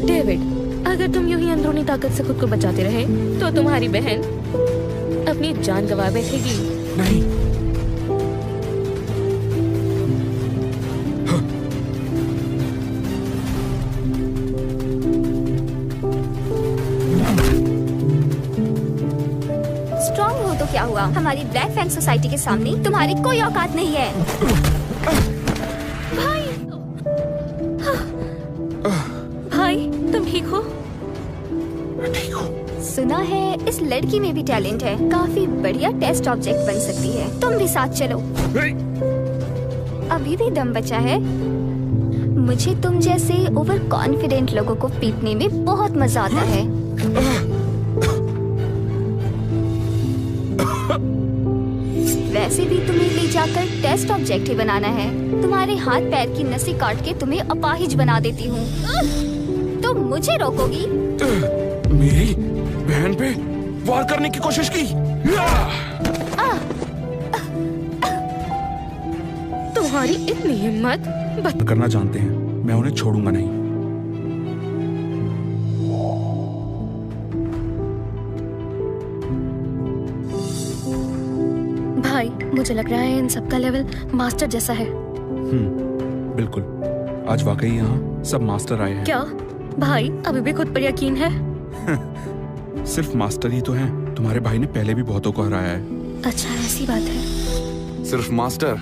डेविड, अगर तुम यूं ही अंदरूनी ताकत से खुद को बचाते रहे तो तुम्हारी बहन अपनी जान गंवा बैठेगी। नहीं, स्ट्रॉन्ग हो तो क्या हुआ, हमारी ब्लैक फैंग सोसाइटी के सामने तुम्हारी कोई औकात नहीं है। भाई, तुम ठीक हो? ठीक हो। सुना है इस लड़की में भी टैलेंट है, काफी बढ़िया टेस्ट ऑब्जेक्ट बन सकती है। तुम भी साथ चलो। अभी भी दम बचा है। मुझे तुम जैसे ओवर कॉन्फिडेंट लोगों को पीटने में बहुत मजा आता है। वैसे भी तुम्हें ले जाकर टेस्ट ऑब्जेक्ट ही बनाना है। तुम्हारे हाथ पैर की नसें काट के तुम्हें अपाहिज बना देती हूँ। तुम मुझे रोकोगी? मेरी बहन पे वार करने की कोशिश की। तुम्हारी इतनी हिम्मत! करना जानते हैं, मैं उन्हें छोड़ूंगा नहीं। भाई, मुझे लग रहा है इन सबका लेवल मास्टर जैसा है। बिल्कुल, आज वाकई यहाँ सब मास्टर आए हैं। क्या भाई, अभी भी खुद पर यकीन है? सिर्फ मास्टर ही तो हैं। तुम्हारे भाई ने पहले भी बहुतों को हराया है। अच्छा, ऐसी बात है। सिर्फ मास्टर?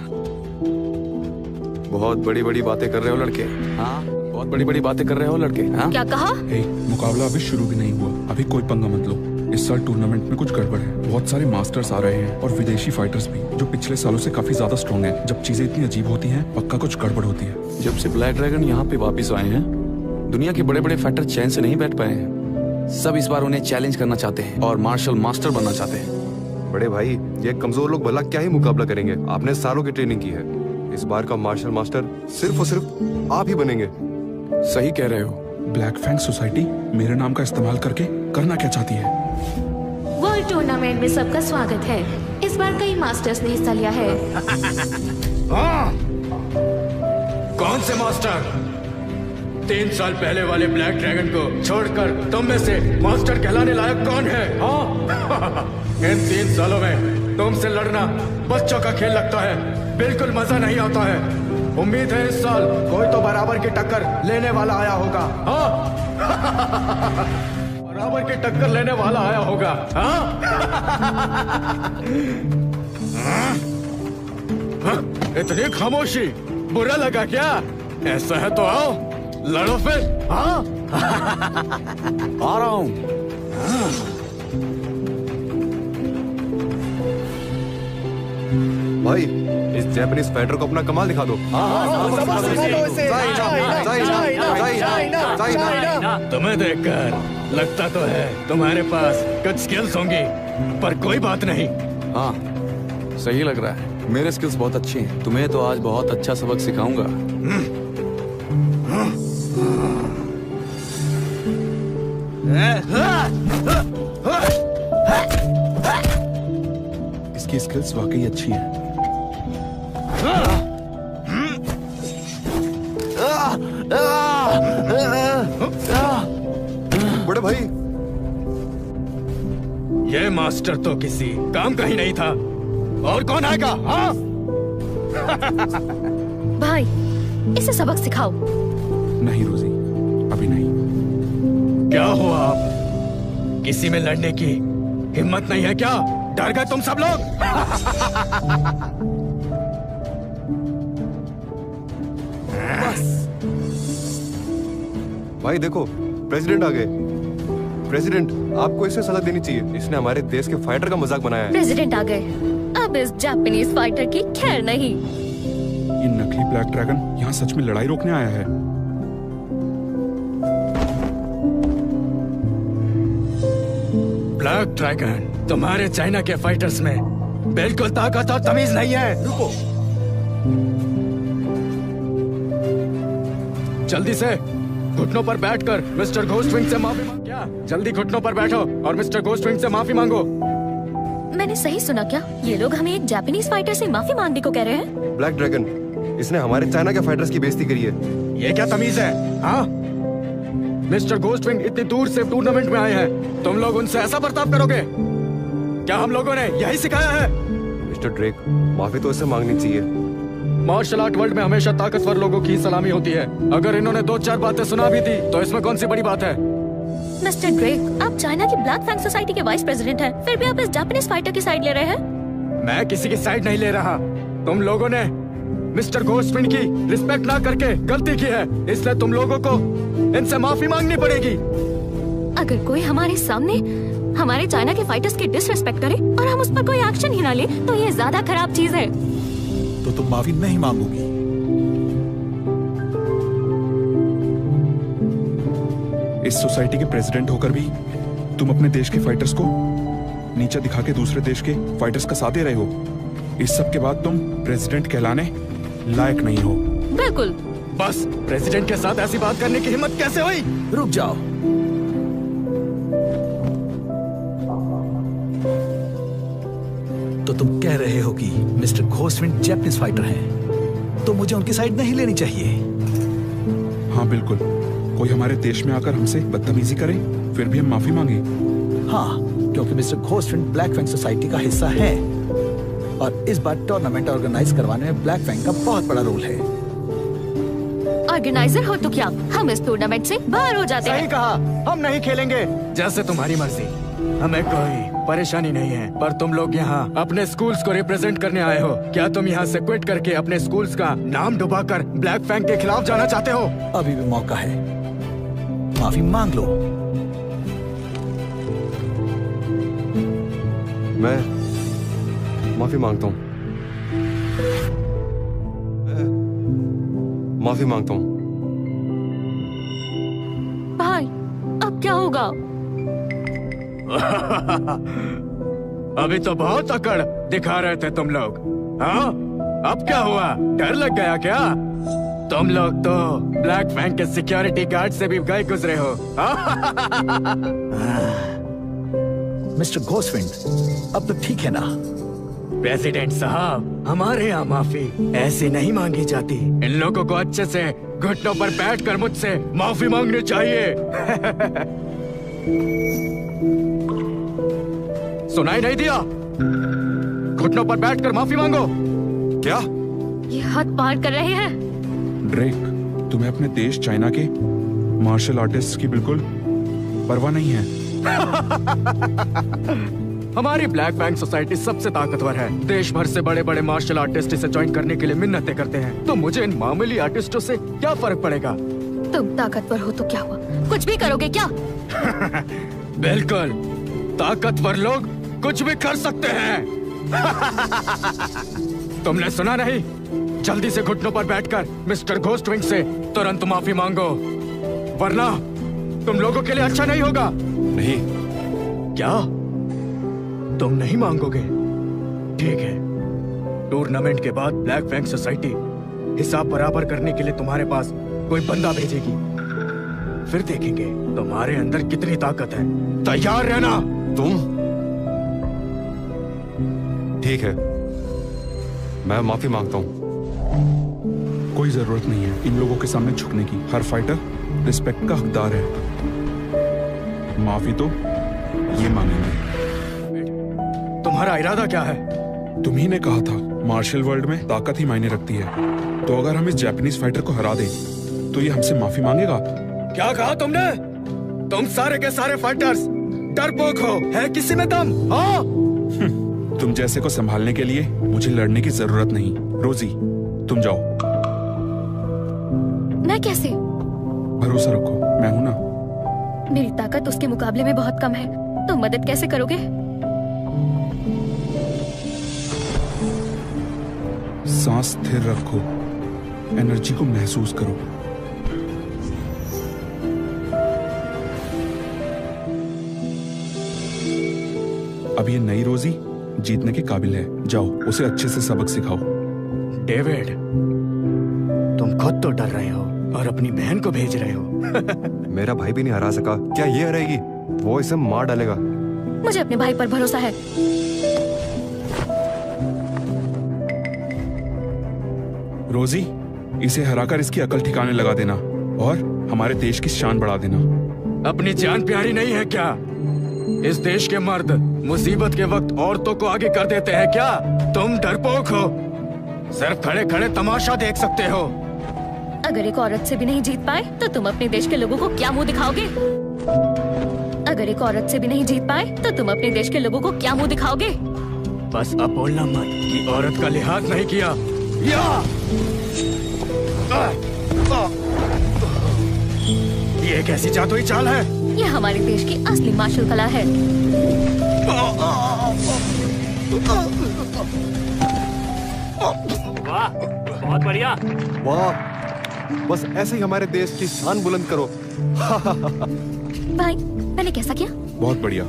बहुत बड़ी बड़ी बातें कर रहे हो लड़के। हाँ, बहुत बड़ी बड़ी बातें कर रहे हो लड़के। हाँ? क्या कहा? हे, मुकाबला अभी शुरू भी नहीं हुआ, अभी कोई पंगा मत लो। इस साल टूर्नामेंट में कुछ गड़बड़ है। बहुत सारे मास्टर्स आ रहे हैं और विदेशी फाइटर्स भी, जो पिछले सालों से काफी ज्यादा स्ट्रॉन्ग हैं। जब चीजें इतनी अजीब होती हैं, पक्का कुछ गड़बड़ होती है। जब से ब्लैक ड्रैगन यहाँ पे वापिस आए हैं, दुनिया के बड़े बड़े फाइटर चैन से नहीं बैठ पाए हैं। सब इस बार उन्हें चैलेंज करना चाहते हैं और मार्शल मास्टर बनना चाहते हैं। बड़े भाई, ये कमजोर लोग भला क्या ही मुकाबला करेंगे? आपने सालों की ट्रेनिंग की है। इस बार का मार्शल मास्टर सिर्फ और सिर्फ आप ही बनेंगे। सही कह रहे हो। ब्लैक फैंग सोसाइटी मेरे नाम का इस्तेमाल करके करना क्या चाहती है? वर्ल्ड टूर्नामेंट में सबका स्वागत है। इस बार कई मास्टर्स ने हिस्सा लिया है। कौन से मास्टर? 3 साल पहले वाले ब्लैक ड्रैगन को छोड़कर तुम में से मास्टर कहलाने लायक कौन है? हाँ? इन 3 सालों में तुमसे लड़ना बच्चों का खेल लगता है, बिल्कुल मजा नहीं आता है। उम्मीद है इस साल कोई तो बराबर की टक्कर लेने वाला आया होगा। हाँ? बराबर की टक्कर लेने वाला आया होगा। हाँ? हाँ? इतनी खामोशी, बुरा लगा क्या? ऐसा है तो आओ, लड़ो फिर। हाँ? आ रहा हूँ। भाई, इस जापानीज फाइटर को अपना कमाल दिखा दो। तुम्हें देखकर लगता तो है तुम्हारे पास कुछ स्किल्स होंगी, पर कोई बात नहीं। हाँ, सही लग रहा है। मेरे स्किल्स बहुत अच्छे हैं। तुम्हें तो आज बहुत अच्छा सबक सिखाऊंगा। इसकी स्किल्स वाकई अच्छी है। बड़े भाई, ये मास्टर तो किसी काम का ही नहीं था। और कौन आएगा? हाँ? भाई, इसे सबक सिखाओ। नहीं रोजी, अभी नहीं। क्या हो आप? किसी में लड़ने की हिम्मत नहीं है क्या? डर गए तुम सब लोग? भाई देखो, प्रेसिडेंट आ गए। प्रेसिडेंट, आपको इसे सलाह देनी चाहिए। इसने हमारे देश के फाइटर का मजाक बनाया है। प्रेसिडेंट आ गए। अब इस जापानीज फाइटर की खैर नहीं। ये नकली ब्लैक ड्रैगन यहाँ सच में लड़ाई रोकने आया है। ब्लैक ड्रैगन, तुम्हारे चाइना के फाइटर्स में बिल्कुल ताकत और तमीज नहीं है। रुको। जल्दी से घुटनों पर बैठकर मिस्टर घोस्टविंग से माफी मांग। क्या जल्दी घुटनों पर बैठो और मिस्टर घोस्टविंग से माफी मांगो। मैंने सही सुना क्या? ये लोग हमें एक जापानीज फाइटर से माफी मांगने को कह रहे हैं? ब्लैक ड्रैगन, इसने हमारे चाइना के फाइटर्स की बेइज्जती करी है। ये क्या तमीज है? हाँ, मिस्टर घोस्टविंग इतनी दूर से टूर्नामेंट में आए हैं, तुम लोग उनसे ऐसा बर्ताव करोगे? क्या हम लोगों ने यही सिखाया है? मिस्टर ड्रेक, माफी तो इससे मांगनी चाहिए। मार्शल आर्ट वर्ल्ड में हमेशा ताकतवर लोगों की सलामी होती है। अगर इन्होंने 2-4 बातें सुना भी थी तो इसमें कौन सी बड़ी बात है? मिस्टर ड्रेक, आप चाइना की ब्लैक फैंग सोसाइटी के वाइस प्रेसिडेंट हैं, फिर भी आप इस जापानीज फाइटर की साइड ले रहे हैं। मैं किसी की साइड नहीं ले रहा। तुम लोगों ने मिस्टर घोस्टविंग की रिस्पेक्ट ना करके गलती की है, इसलिए तुम लोगों को इनसे माफी मांगनी पड़ेगी। अगर कोई हमारे सामने हमारे चाइना के फाइटर्स की डिसरिस्पेक्ट करे और हम उस पर कोई एक्शन ही ना ले तो ये ज्यादा खराब चीज है। तो तुम माफी नहीं मांगोगी? इस सोसाइटी के प्रेसिडेंट होकर भी तुम अपने देश के फाइटर्स को नीचा दिखा के दूसरे देश के फाइटर्स का साथ दे रहे हो। इस सब के बाद तुम प्रेसिडेंट कहलाने लायक नहीं हो। बिल्कुल। बस प्रेसिडेंट के साथ ऐसी बात करने की हिम्मत कैसे हुई? रुक जाओ। तो तुम कह रहे हो कि मिस्टर घोस्टविंग जापानीज फाइटर हैं, तो मुझे उनकी साइड नहीं लेनी चाहिए? हाँ बिल्कुल। कोई हमारे देश में आकर हमसे बदतमीजी करे फिर भी हम माफी मांगे? हाँ, क्योंकि मिस्टर घोस्टविंग ब्लैक फैंग सोसाइटी का हिस्सा है और इस बार टूर्नामेंट ऑर्गेनाइज करवाने में ब्लैक फैंग का बहुत बड़ा रोल है। ऑर्गेनाइजर हो तो क्या, हम इस टूर्नामेंट से बाहर हो जाते हैं। सही कहा, हम नहीं खेलेंगे। जैसे तुम्हारी मर्जी, हमें कोई परेशानी नहीं है। पर तुम लोग यहाँ अपने स्कूल्स को रिप्रेजेंट करने आए हो। क्या तुम यहाँ से क्विट करके अपने स्कूल्स का नाम डुबाकर ब्लैक फैंग के खिलाफ जाना चाहते हो? अभी भी मौका है, माफी मांग लो। मैं माफी मांगता हूँ। माफी मांगता हूँ। भाई, अब क्या होगा? अभी तो बहुत अकड़ दिखा रहे थे तुम लोग। हाँ, अब क्या हुआ? डर लग गया क्या? तुम लोग तो ब्लैक फैंग के सिक्योरिटी गार्ड से भी गए गुजरे हो। मिस्टर घोस्टविंग, अब तो ठीक है ना? प्रेसिडेंट साहब, हमारे यहाँ माफी ऐसी नहीं मांगी जाती। इन लोगों को अच्छे से घुटनों पर बैठकर मुझसे माफी मांगनी चाहिए। सुनाई नहीं दिया? घुटनों पर बैठकर माफी मांगो। क्या? ये हद पार कर रहे हैं। ड्रेक, तुम्हें अपने देश चाइना के मार्शल आर्टिस्ट की बिल्कुल परवाह नहीं है। हमारी ब्लैक फैंग सोसाइटी सबसे ताकतवर है। देश भर से बड़े बड़े मार्शल आर्टिस्ट इसे ज्वाइन करने के लिए मिन्नतें करते हैं। तो मुझे इन मामूली आर्टिस्टों से क्या फर्क पड़ेगा? तुम ताकतवर हो तो क्या हुआ, कुछ भी करोगे क्या? बिल्कुल, ताकतवर लोग कुछ भी कर सकते हैं। तुमने सुना नहीं? जल्दी से घुटनों पर बैठकर मिस्टर घोस्टविंग से तुरंत माफी मांगो, वरना तुम लोगों के लिए अच्छा नहीं होगा। नहीं। क्या तुम नहीं मांगोगे? ठीक है, टूर्नामेंट के बाद ब्लैक फैंग सोसाइटी हिसाब बराबर करने के लिए तुम्हारे पास कोई बंदा भेजेगी। फिर देखेंगे तुम्हारे अंदर कितनी ताकत है। तैयार रहना। तुम? ठीक है, मैं माफी मांगता हूँ। कोई जरूरत नहीं है इन लोगों के सामने झुकने की। हर फाइटर रिस्पेक्ट का हकदार है। माफी तो ये मांगेंगे। तुम्हारा इरादा क्या है? तुम ही ने कहा था मार्शल वर्ल्ड में ताकत ही मायने रखती है। तो अगर हम इस जापानीज फाइटर को हरा दें तो ये हमसे माफी मांगेगा? क्या कहा तुमने? तुम सारे के सारे फाइटर्स डरपोक हो। है किसी में दम? हाँ? तुम जैसे को संभालने के लिए मुझे लड़ने की जरूरत नहीं। रोजी, तुम जाओ। मैं कैसे? भरोसा रखो, मैं हूं ना। मेरी ताकत उसके मुकाबले में बहुत कम है, तो मदद कैसे करोगे? सांस स्थिर रखो, एनर्जी को महसूस करो। अब ये नई रोजी जीतने के काबिल है। जाओ उसे अच्छे से सबक सिखाओ। डेविड, तुम खुद तो डर रहे हो और अपनी बहन को भेज रहे हो। मेरा भाई भी नहीं हरा सका, क्या ये हराएगी? वो इसे मार डालेगा। मुझे अपने भाई पर भरोसा है। रोजी, इसे हराकर इसकी अकल ठिकाने लगा देना और हमारे देश की शान बढ़ा देना। अपनी जान प्यारी नहीं है क्या? इस देश के मर्द मुसीबत के वक्त औरतों को आगे कर देते हैं क्या? तुम डरपोक हो, सिर्फ खड़े खड़े तमाशा देख सकते हो। अगर एक औरत से भी नहीं जीत पाए तो तुम अपने देश के लोगों को क्या मुंह दिखाओगे? अगर एक औरत से भी नहीं जीत पाए तो तुम अपने देश के लोगों को क्या मुंह दिखाओगे? बस अब बोलना मत कि औरत का लिहाज नहीं किया। ये कैसी जादुई चाल है? ये हमारे देश की असली मार्शल कला है। वाह, बहुत बढ़िया। वाह, बस ऐसे ही हमारे देश की शान बुलंद करो। भाई, मैंने कैसा किया? बहुत बढ़िया।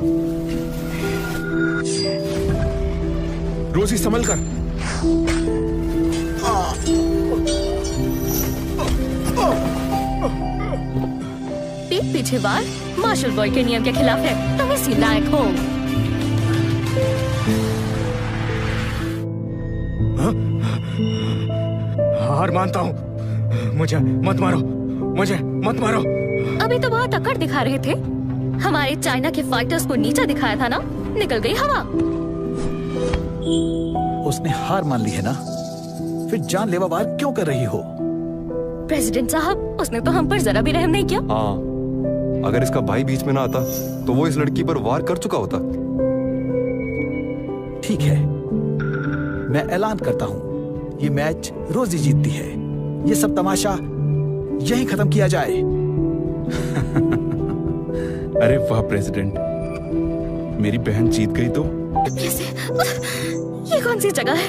रोजी संभल कर। पीठ पीछे वार मार्शल बॉय के नियम के खिलाफ है। तुम इसी लायक हो। हार मानता हूँ। मुझे मत मारो, मुझे मत मारो। अभी तो बहुत अकड़ दिखा रहे थे। हमारे चाइना के फाइटर्स को नीचा दिखाया था ना, निकल गई हवा। उसने हार मान ली है ना, फिर जानलेवा वार क्यों कर रही हो? प्रेसिडेंट साहब, उसने तो हम पर जरा भी रहम नहीं किया। हाँ, अगर इसका भाई बीच में ना आता तो वो इस लड़की पर वार कर चुका होता। ठीक है, मैं ऐलान करता हूँ, ये मैच रोजी जीतती है। ये सब तमाशा यहीं खत्म किया जाए। अरे वाह प्रेसिडेंट, मेरी बहन जीत गई तो? कैसे? ये कौन सी जगह है?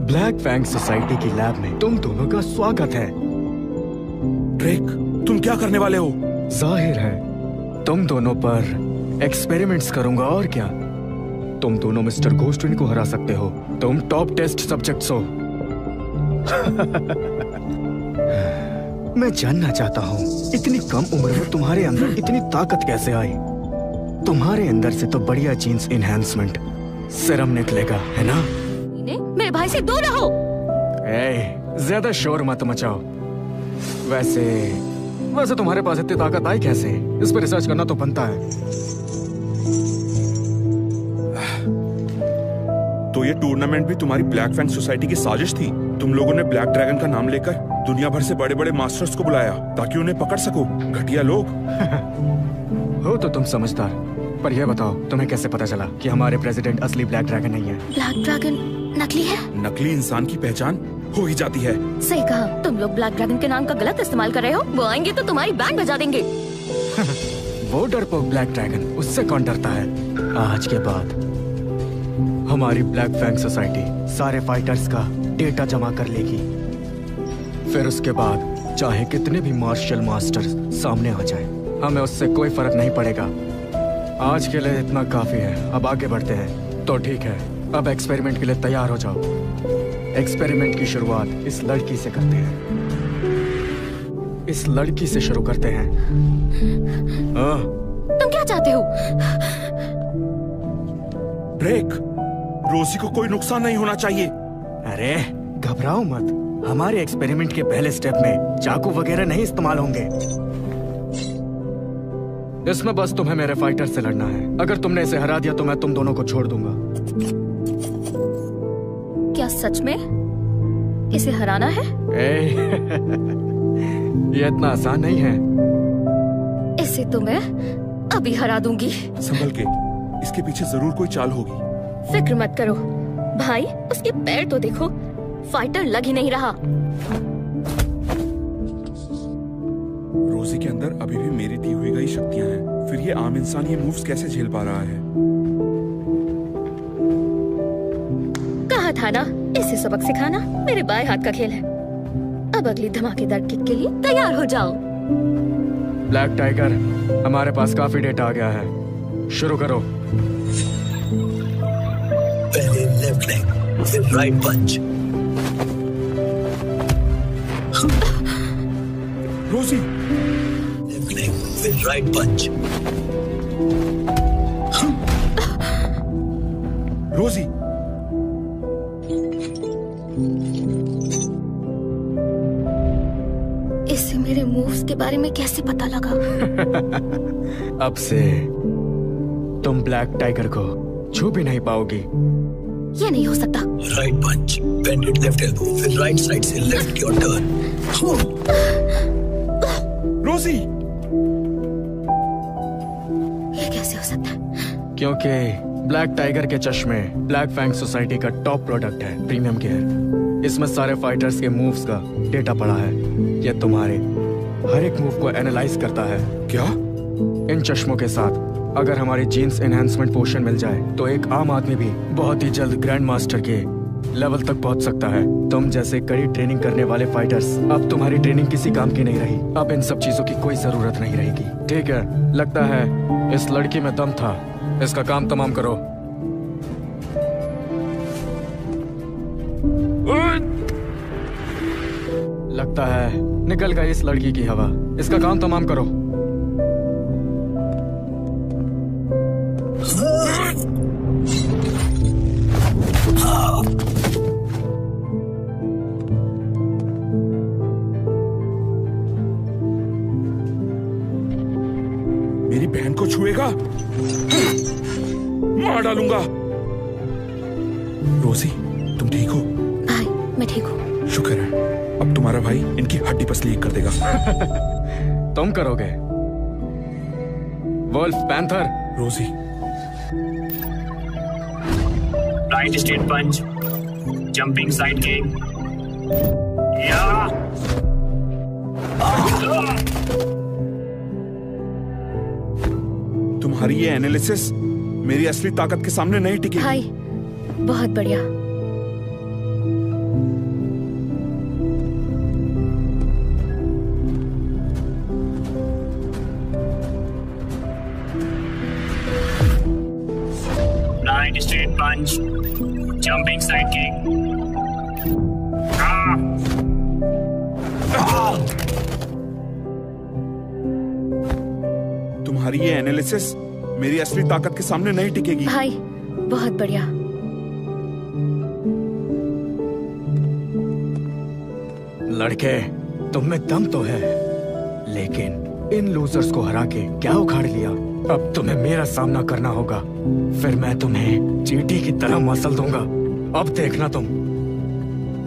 ब्लैक फैंग सोसाइटी की लैब में तुम दोनों का स्वागत है। ड्रेक, तुम क्या करने वाले हो? जाहिर है तुम दोनों पर एक्सपेरिमेंट्स करूंगा और क्या। तुम दोनों मिस्टर गोस्टविन को हरा सकते हो। तुम टॉप टेस्ट सब्जेक्ट्स हो। मैं जानना चाहता हूँ, इतनी कम उम्र में तुम्हारे अंदर इतनी ताकत कैसे आई? तुम्हारे अंदर से तो बढ़िया जीन्स इनहैंसमेंट सीरम निकलेगा, है ना? मेरे भाई से दूर रहो। ज्यादा शोर मत मचाओ। वैसे तुम्हारे पास इतनी ताकत आई कैसे? इस पर रिसर्च करना तो बनता है। तो ये टूर्नामेंट भी तुम्हारी ब्लैक फैंग सोसाइटी की साजिश थी? तुम लोगों ने ब्लैक ड्रैगन का नाम लेकर दुनिया भर से बड़े बड़े मास्टर्स को बुलाया ताकि उन्हें पकड़ सको। घटिया लोग। हो तो तुम समझदार, पर यह बताओ तुम्हें कैसे पता चला कि हमारे प्रेसिडेंट असली ब्लैक ड्रैगन नहीं है? ब्लैक ड्रैगन नकली है। नकली इंसान की पहचान हो ही जाती है। सही कहा। तुम लोग ब्लैक ड्रैगन के नाम का गलत इस्तेमाल कर रहे हो। वो आएंगे तो तुम्हारी बैंड बजा देंगे। वो डरपोक ब्लैक ड्रैगन, उससे कौन डरता है? आज के बाद हमारी ब्लैक फैंग सोसाइटी सारे फाइटर्स का डेटा जमा कर लेगी। फिर उसके बाद चाहे कितने भी मार्शल मास्टर सामने आ जाए, हमें उससे कोई फर्क नहीं पड़ेगा। आज के लिए इतना काफी है, अब आगे बढ़ते हैं। तो ठीक है, अब एक्सपेरिमेंट के लिए तैयार हो जाओ। एक्सपेरिमेंट की शुरुआत इस लड़की से करते हैं। इस लड़की से शुरू करते हैं। तुम क्या चाहते हो? ड्रेक, रोजी को कोई नुकसान नहीं होना चाहिए। अरे घबराओ मत, हमारे एक्सपेरिमेंट के पहले स्टेप में चाकू वगैरह नहीं इस्तेमाल होंगे। इसमें बस तुम्हें मेरे फाइटर से लड़ना है। अगर तुमने इसे हरा दिया तो मैं तुम दोनों को छोड़ दूंगा। क्या सच में इसे हराना है? ये इतना आसान नहीं है। इसे तो मैं अभी हरा दूंगी। संभल के, इसके पीछे जरूर कोई चाल होगी। फिक्र मत करो भाई, उसके पैर तो देखो, फाइटर लग ही नहीं रहा। रोजी के अंदर अभी भी मेरी दी हुई गई शक्तियां हैं, फिर ये आम इंसान ये मूव्स कैसे झेल पा रहा है? कहा था ना, इसे सबक सिखाना मेरे बाएं हाथ का खेल है। अब अगली धमाकेदार किक के लिए तैयार हो जाओ। ब्लैक टाइगर, हमारे पास काफी डेटा आ गया है। शुरू करो। पहले लेफ्ट लेग, फिर राइट पंच। रोजी। लेफ्ट लेग, फिर राइट पंच। रोजी। इससे मेरे मूव्स के बारे में कैसे पता लगा? अब से तुम ब्लैक टाइगर को छू भी नहीं पाओगी। ये नहीं हो सकता। राइट पंच, बेंडेड लेफ्ट एल्बो, फिर राइट साइड से लेफ्ट की ओर टर्न। रोजी। ये कैसे हो सकता है? क्योंकि ब्लैक टाइगर के चश्मे ब्लैक फैंग सोसाइटी का टॉप प्रोडक्ट है, प्रीमियम केयर। इसमें सारे फाइटर्स के मूव्स का डेटा पड़ा है। ये तुम्हारे हर एक मूव को एनालाइज करता है। क्या? इन चश्मों के साथ अगर हमारी जीन्स एनहांसमेंट पोशन मिल जाए तो एक आम आदमी भी बहुत ही जल्द ग्रैंड मास्टर के लेवल तक पहुंच सकता है। तुम जैसे कड़ी ट्रेनिंग करने वाले फाइटर्स, अब तुम्हारी ट्रेनिंग किसी काम की नहीं रही। अब इन सब चीजों की कोई जरूरत नहीं रहेगी। ठीक है, लगता है इस लड़की में दम था। इसका काम तमाम करो। लगता है निकल गई इस लड़की की हवा। इसका काम तमाम करो। मेरी बहन को छुएगा, मार डालूंगा। रोजी, तुम ठीक हो? भाई, मैं ठीक हूँ। शुक्र है, अब तुम्हारा भाई इनकी हड्डी पसली कर देगा। तुम करोगे? Wolf panther. Rosie. Right straight punch, jumping side kick. या तुम्हारी ये एनालिसिस मेरी असली ताकत के सामने नहीं टिकी। भाई, बहुत बढ़िया। Right straight punch, jumping side kick. तुम्हारी ये एनालिसिस मेरी असली ताकत के सामने नहीं टिकेगी। भाई, बहुत बढ़िया। लड़के, तुम में दम तो है, लेकिन इन लूजर्स को हरा के क्या उखाड़ लिया? अब तुम्हें मेरा सामना करना होगा, फिर मैं तुम्हें चींटी की तरह मसल दूंगा। अब देखना तुम।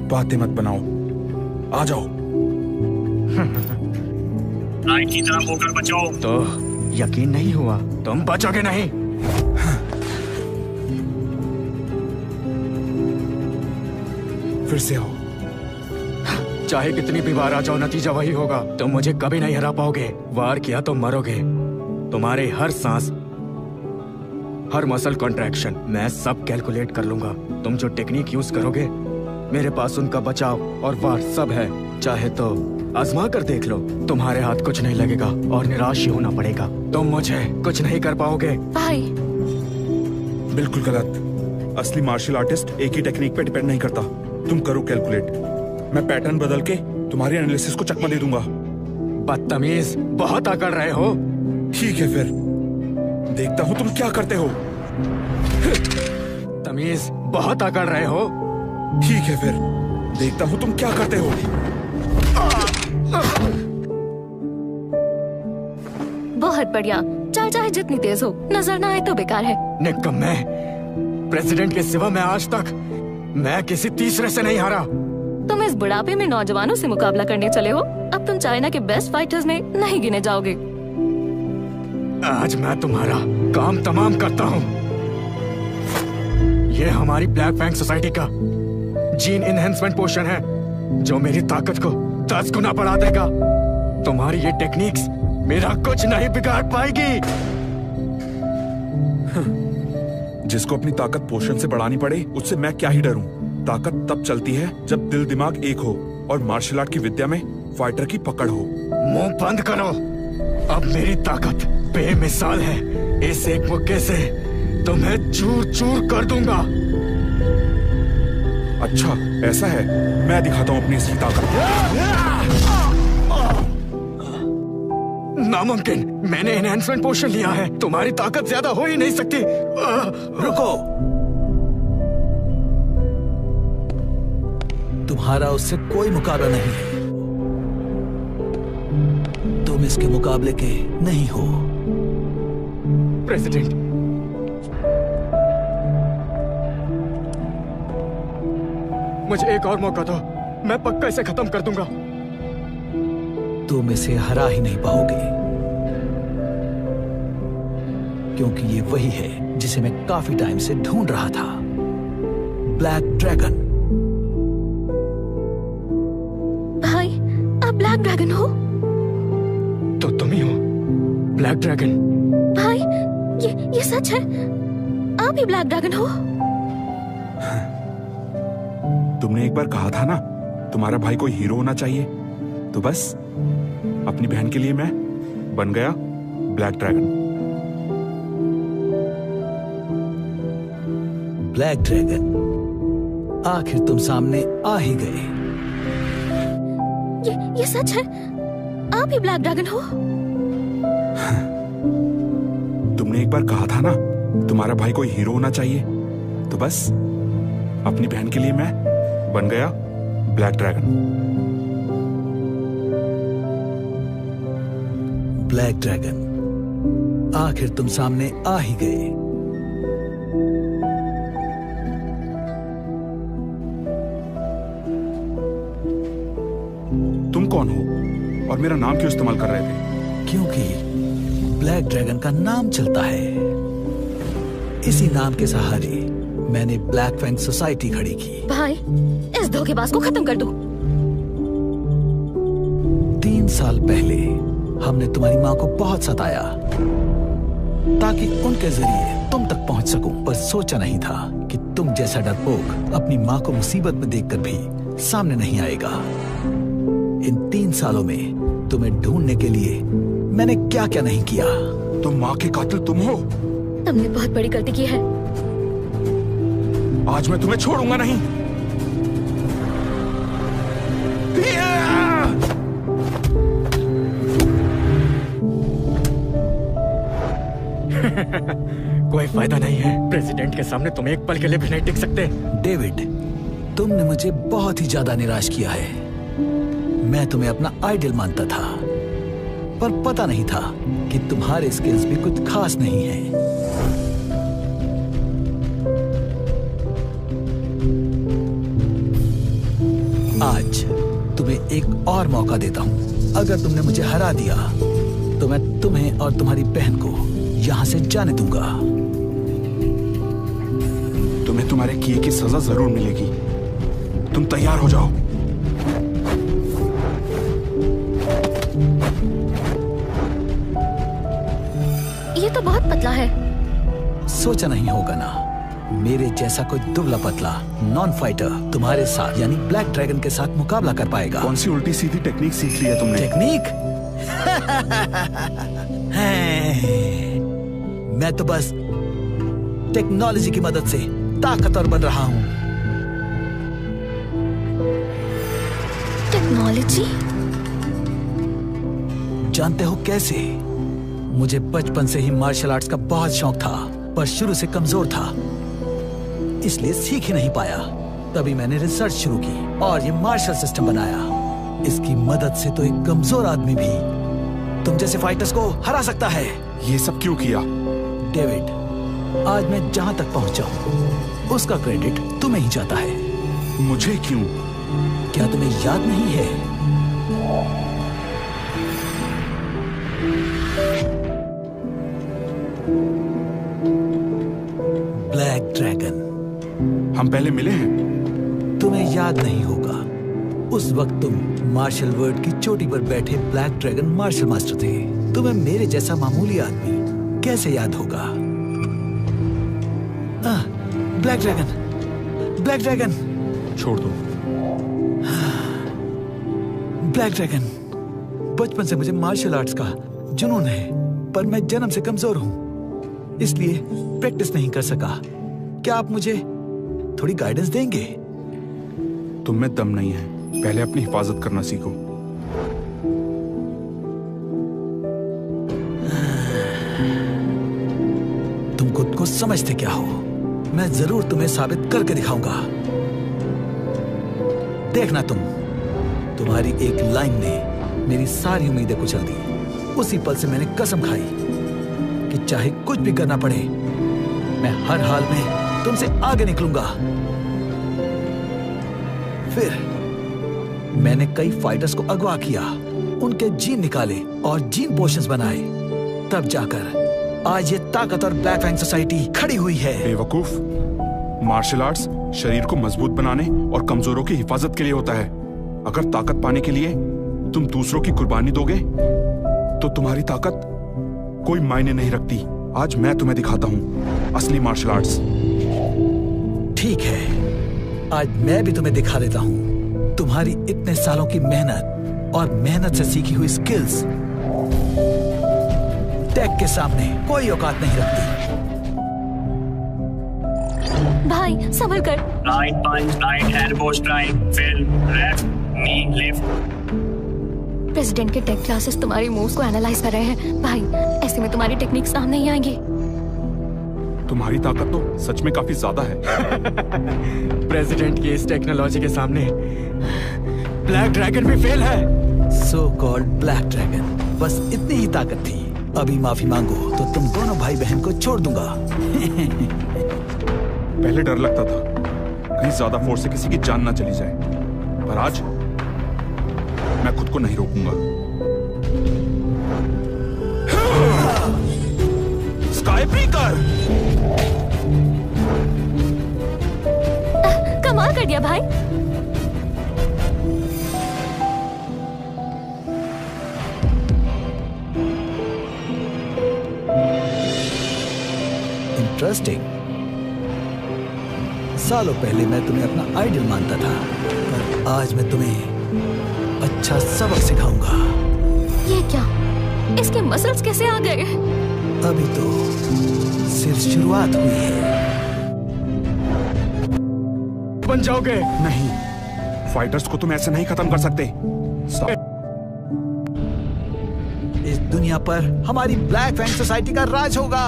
बातें मत बनाओ, आ जाओ। राइट की तरफ होकर बचो। तो यकीन नहीं हुआ? तुम बचोगे नहीं। फिर से आओ। चाहे कितनी भी बार आ जाओ, नतीजा वही होगा। तुम मुझे कभी नहीं हरा पाओगे। वार किया तो मरोगे। तुम्हारे हर सांस, हर मसल कॉन्ट्रैक्शन मैं सब कैलकुलेट कर लूंगा। तुम जो टेक्निक यूज करोगे, मेरे पास उनका बचाव और वार सब है। चाहे तो आजमा कर देख लो। तुम्हारे हाथ कुछ नहीं लगेगा और निराश ही होना पड़ेगा। तुम मुझे कुछ नहीं कर पाओगे। भाई, बिल्कुल गलत। असली मार्शल आर्टिस्ट एक ही टेक्निक पे डिपेंड नहीं करता। तुम करो कैलकुलेट, मैं पैटर्न बदल के तुम्हारी एनालिसिस को चकमा दे दूंगा। बदतमीज, बहुत अकड़ रहे हो। ठीक है, फिर देखता हूँ तुम क्या करते हो। तमीज, बहुत अकड़ रहे हो। ठीक है, फिर देखता हूँ तुम क्या करते हो। बहुत बढ़िया। चाहे जितनी तेज हो, नजर ना आए तो बेकार है। निकम्मे, प्रेसिडेंट के सिवा मैं आज तक मैं किसी तीसरे से नहीं हारा। तुम इस बुढ़ापे में नौजवानों से मुकाबला करने चले हो। अब तुम चाइना के बेस्ट फाइटर्स में नहीं गिने जाओगे। आज मैं तुम्हारा काम तमाम करता हूँ। ये हमारी ब्लैक फैंग सोसाइटी का जीन एनहांसमेंट पोशन है, जो मेरी ताकत को 10 गुना बढ़ा देगा। तुम्हारी ये टेक्निक्स मेरा कुछ नहीं बिगाड़ पाएगी। जिसको अपनी ताकत पोषण से बढ़ानी पड़े, उससे मैं क्या ही डरूं। ताकत तब चलती है जब दिल दिमाग एक हो और मार्शल आर्ट की विद्या में फाइटर की पकड़ हो। मुंह बंद करो। अब मेरी ताकत बेमिसाल है। इस एक मुक्के से तुम्हें चूर चूर कर दूंगा। अच्छा ऐसा है, मैं दिखाता हूँ अपनी असली ताकत। नामुमकिन, मैंने एनहांसमेंट पोशन लिया है, तुम्हारी ताकत ज्यादा हो ही नहीं सकती। रुको, तुम्हारा उससे कोई मुकाबला नहीं है। तुम इसके मुकाबले के नहीं हो। प्रेसिडेंट, मुझे एक और मौका दो, मैं पक्का इसे खत्म कर दूंगा। तुम इसे हरा ही नहीं पाओगे, क्योंकि ये वही है जिसे मैं काफी टाइम से ढूंढ रहा था, ब्लैक ड्रैगन। भाई, आप ब्लैक ड्रैगन हो? तो तुम ही हो ब्लैक ड्रैगन। भाई, ये सच है? आप ही ब्लैक ड्रैगन हो? तुमने एक बार कहा था ना, तुम्हारा भाई कोई हीरो होना चाहिए, तो बस अपनी बहन के लिए मैं बन गया ब्लैक ड्रैगन। ब्लैक ड्रैगन, आखिर तुम सामने आ ही गए। ये सच है? आप ही ब्लैक ड्रैगन हो? तुमने एक बार कहा था ना, तुम्हारा भाई कोई हीरो होना चाहिए, तो बस अपनी बहन के लिए मैं बन गया ब्लैक ड्रैगन। ब्लैक ड्रैगन, आखिर तुम सामने आ ही गए। तुम कौन हो और मेरा नाम क्यों इस्तेमाल कर रहे थे? क्योंकि ब्लैक ड्रैगन का नाम चलता है, इसी नाम के सहारे मैंने ब्लैक फैंग सोसाइटी खड़ी की। भाई, इस धोखेबाज को खत्म कर दो। 3 साल पहले हमने तुम्हारी माँ को बहुत सताया ताकि उनके जरिए तुम तक पहुंच सकूं, पर सोचा नहीं था कि तुम जैसा डरपोक अपनी माँ को मुसीबत में देखकर भी सामने नहीं आएगा। इन 3 सालों में तुम्हें ढूंढने के लिए मैंने क्या क्या नहीं किया। तुम माँ के कातिल तुम हो? तुमने बहुत बड़ी गलती की है। आज मैं तुम्हें छोड़ूंगा नहीं। कोई फायदा नहीं है, प्रेसिडेंट के सामने तुम एक पल के लिए भी नहीं टिक सकते। डेविड, तुमने मुझे बहुत ही ज्यादा निराश किया है। मैं तुम्हें अपना आइडल मानता था, पर पता नहीं था कि तुम्हारे स्किल्स भी कुछ खास नहीं है। आज तुम्हें एक और मौका देता हूं। अगर तुमने मुझे हरा दिया तो मैं तुम्हें और तुम्हारी बहन को यहां से जाने दूंगा। तुम्हें तुम्हारे किए की सजा जरूर मिलेगी। तुम तैयार हो जाओ। ये तो बहुत पतला है। सोचा नहीं होगा ना, मेरे जैसा कोई दुबला पतला नॉन फाइटर तुम्हारे साथ यानी ब्लैक ड्रैगन के साथ मुकाबला कर पाएगा। कौन सी उल्टी सीधी टेक्निक सीख ली है तुमने? टेक्निक? मैं तो बस टेक्नोलॉजी की मदद से ताकतवर बन रहा हूं। टेक्नोलॉजी? जानते हो कैसे? मुझे बचपन से ही मार्शल आर्ट्स का बहुत शौक था, पर शुरू से कमजोर था, इसलिए सीख ही नहीं पाया। तभी मैंने रिसर्च शुरू की और ये मार्शल सिस्टम बनाया। इसकी मदद से तो एक कमजोर आदमी भी तुम जैसे फाइटर्स को हरा सकता है। ये सब क्यों किया? डेविड, आज मैं जहां तक पहुंचा हूं उसका क्रेडिट तुम्हें ही जाता है। मुझे क्यों? क्या तुम्हें याद नहीं है? ब्लैक ड्रैगन, हम पहले मिले हैं? तुम्हें याद नहीं होगा। उस वक्त तुम मार्शल वर्ल्ड की चोटी पर बैठे ब्लैक ड्रैगन मार्शल मास्टर थे। तुम्हें मेरे जैसा मामूली आदमी कैसे याद होगा? ब्लैक ड्रैगन, ब्लैक ड्रैगन, छोड़ दो। ब्लैक ड्रैगन, बचपन से मुझे मार्शल आर्ट्स का जुनून है, पर मैं जन्म से कमजोर हूं। इसलिए प्रैक्टिस नहीं कर सका। क्या आप मुझे थोड़ी गाइडेंस देंगे? तुम में दम नहीं है, पहले अपनी हिफाजत करना सीखो। तुम खुद को समझते क्या हो? मैं जरूर तुम्हें साबित करके दिखाऊंगा। देखना तुम्हारी एक लाइन ने मेरी सारी उम्मीदें कुचल दी। उसी पल से मैंने कसम खाई कि चाहे कुछ भी करना पड़े, मैं हर हाल में तुमसे आगे निकलूंगा। फिर मैंने कई फाइटर्स को अगवा किया, उनके जीन निकाले और जीन पोशंस बनाए। तब जाकर आज ये ताकत और ब्लैक फैंग सोसाइटी खड़ी हुई है। बेवकूफ, मार्शल आर्ट्स शरीर को मजबूत बनाने और कमजोरों की हिफाजत के लिए होता है। अगर ताकत पाने के लिए तुम दूसरों की कुर्बानी दोगे तो तुम्हारी ताकत कोई मायने नहीं रखती। आज मैं तुम्हें दिखाता हूँ असली मार्शल आर्ट्स। ठीक है, आज मैं भी तुम्हें दिखा देता हूँ तुम्हारी इतने सालों की मेहनत और मेहनत से सीखी हुई स्किल्स टेक के सामने कोई औकात नहीं रखती। भाई संभल कर। राइट पंच, राइट हैंड पोस्ट, राइट फिर लेफ्ट नी लेफ्ट। प्रेसिडेंट के टेक क्लासेस तुम्हारी मूव्स को एनालाइज कर रहे हैं। भाई ऐसे में तुम्हारी टेक्निक्स काम नहीं आएंगी। तुम्हारी ताकत तो सच में काफी ज्यादा है। प्रेसिडेंट की इस टेक्नोलॉजी के सामने ब्लैक ड्रैगन भी फेल है। सो कॉल्ड ब्लैक ड्रैगन, बस इतनी ही ताकत थी। अभी माफी मांगो तो तुम दोनों भाई बहन को छोड़ दूंगा। पहले डर लगता था कहीं ज्यादा फोर्स से किसी की जान ना चली जाए, पर आज मैं खुद को नहीं रोकूंगा। Sky breaker! कमाल कर दिया भाई। इंटरेस्टिंग। सालों पहले मैं तुम्हें अपना आइडल मानता था, पर आज मैं तुम्हें अच्छा सबक सिखाऊंगा। ये क्या? इसके मसल्स कैसे आ गए? अभी तो सिर्फ शुरुआत हुई है। बन जाओगे? नहीं, फाइटर्स को तुम ऐसे नहीं खत्म कर सकते। इस दुनिया पर हमारी ब्लैक फैंग सोसाइटी का राज होगा।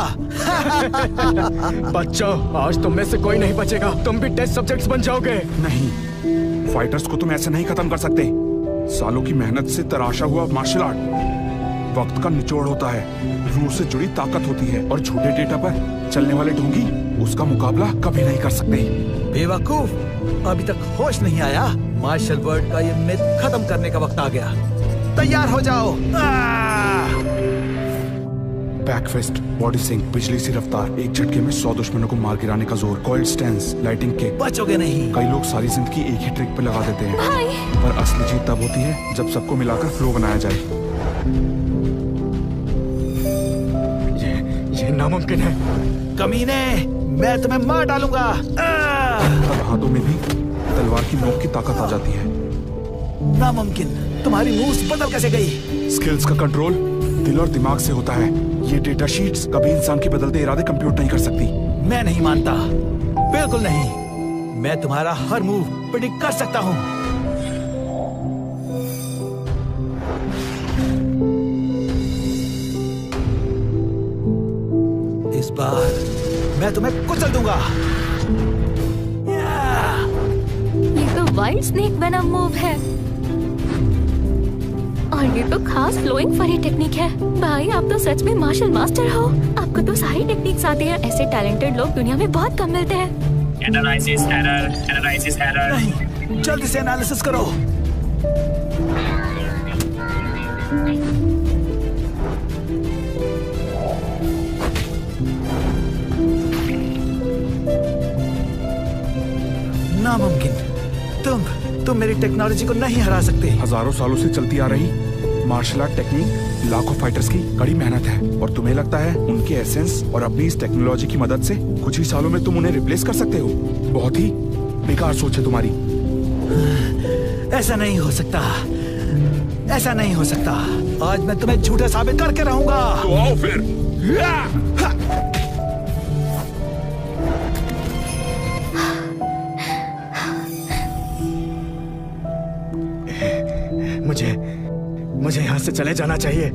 बच्चों, आज तुम में से कोई नहीं बचेगा। तुम भी टेस्ट सब्जेक्ट्स बन जाओगे। नहीं, फाइटर्स को तुम ऐसे नहीं खत्म कर सकते। सालों की मेहनत से तराशा हुआ मार्शल आर्ट वक्त का निचोड़ होता है, रूह से जुड़ी ताकत होती है, और झूठे डेटा पर चलने वाले ढोंगी उसका मुकाबला कभी नहीं कर सकते। बेवकूफ, अभी तक होश नहीं आया? मार्शल वर्ल्ड का ये मिथ खत्म करने का वक्त आ गया। तैयार हो जाओ। बैकफिस्ट, बॉडी सिंक, बिजली सी रफ्तार, एक झटके में 100 दुश्मनों को मार गिराने का जोर, कॉइल्ड स्टैंस, लाइटिंग किक। बचोगे नहीं। कई लोग सारी जिंदगी एक ही ट्रिक पे लगा देते हैं, भाई। पर असली जीत तब होती है जब सबको मिलाकर फ्लो बनाया जाए। ये नामुमकिन है। कमीने, मैं तुम्हें मार डालूंगा। तब हाथों में भी तलवार की नोक की ताकत आ जाती है। नामुमकिन, तुम्हारी मूव्स बदल कैसे गई? स्किल्स का कंट्रोल दिल और दिमाग से होता है। ये डेटा शीट्स कभी इंसान के बदलते इरादे कंप्यूट नहीं कर सकती। मैं नहीं मानता, बिल्कुल नहीं। मैं तुम्हारा हर मूव प्रेडिक्ट कर सकता हूँ। इस बार मैं तुम्हें कुचल दूंगा। ये तो वाइल्ड स्नेक वेनम मूव है, और ये तो खास फ्लोइंग फरी टेक्निक है। भाई आप तो सच में मार्शल मास्टर हो। आपको तो सारी टेक्निक्स आती है। ऐसे टैलेंटेड लोग दुनिया में बहुत कम मिलते हैं। Analysis error, analysis error. नहीं, जल्दी से एनालिसिस करो। नामुमकिन, तुम मेरी टेक्नोलॉजी को नहीं हरा सकते। हजारों सालों से चलती आ रही मार्शल आर्ट टेक्निक लाखों फाइटर्स की कड़ी मेहनत है, और तुम्हें लगता है उनके एसेंस और अपनी इस टेक्नोलॉजी की मदद से कुछ ही सालों में तुम उन्हें रिप्लेस कर सकते हो? बहुत ही बेकार सोच है तुम्हारी। ऐसा नहीं हो सकता, ऐसा नहीं हो सकता। आज मैं तुम्हें झूठा साबित करके रहूंगा। तो आओ फिर। मुझे यहाँ से चले जाना चाहिए।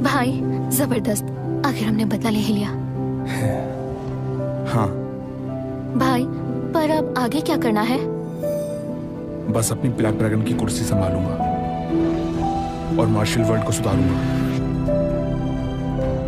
भाई जबरदस्त, आखिर हमने बदला ले ही लिया। हाँ, भाई पर अब आगे क्या करना है? बस अपनी ब्लैक ड्रैगन की कुर्सी संभालूंगा और मार्शल वर्ल्ड को सुधारूंगा।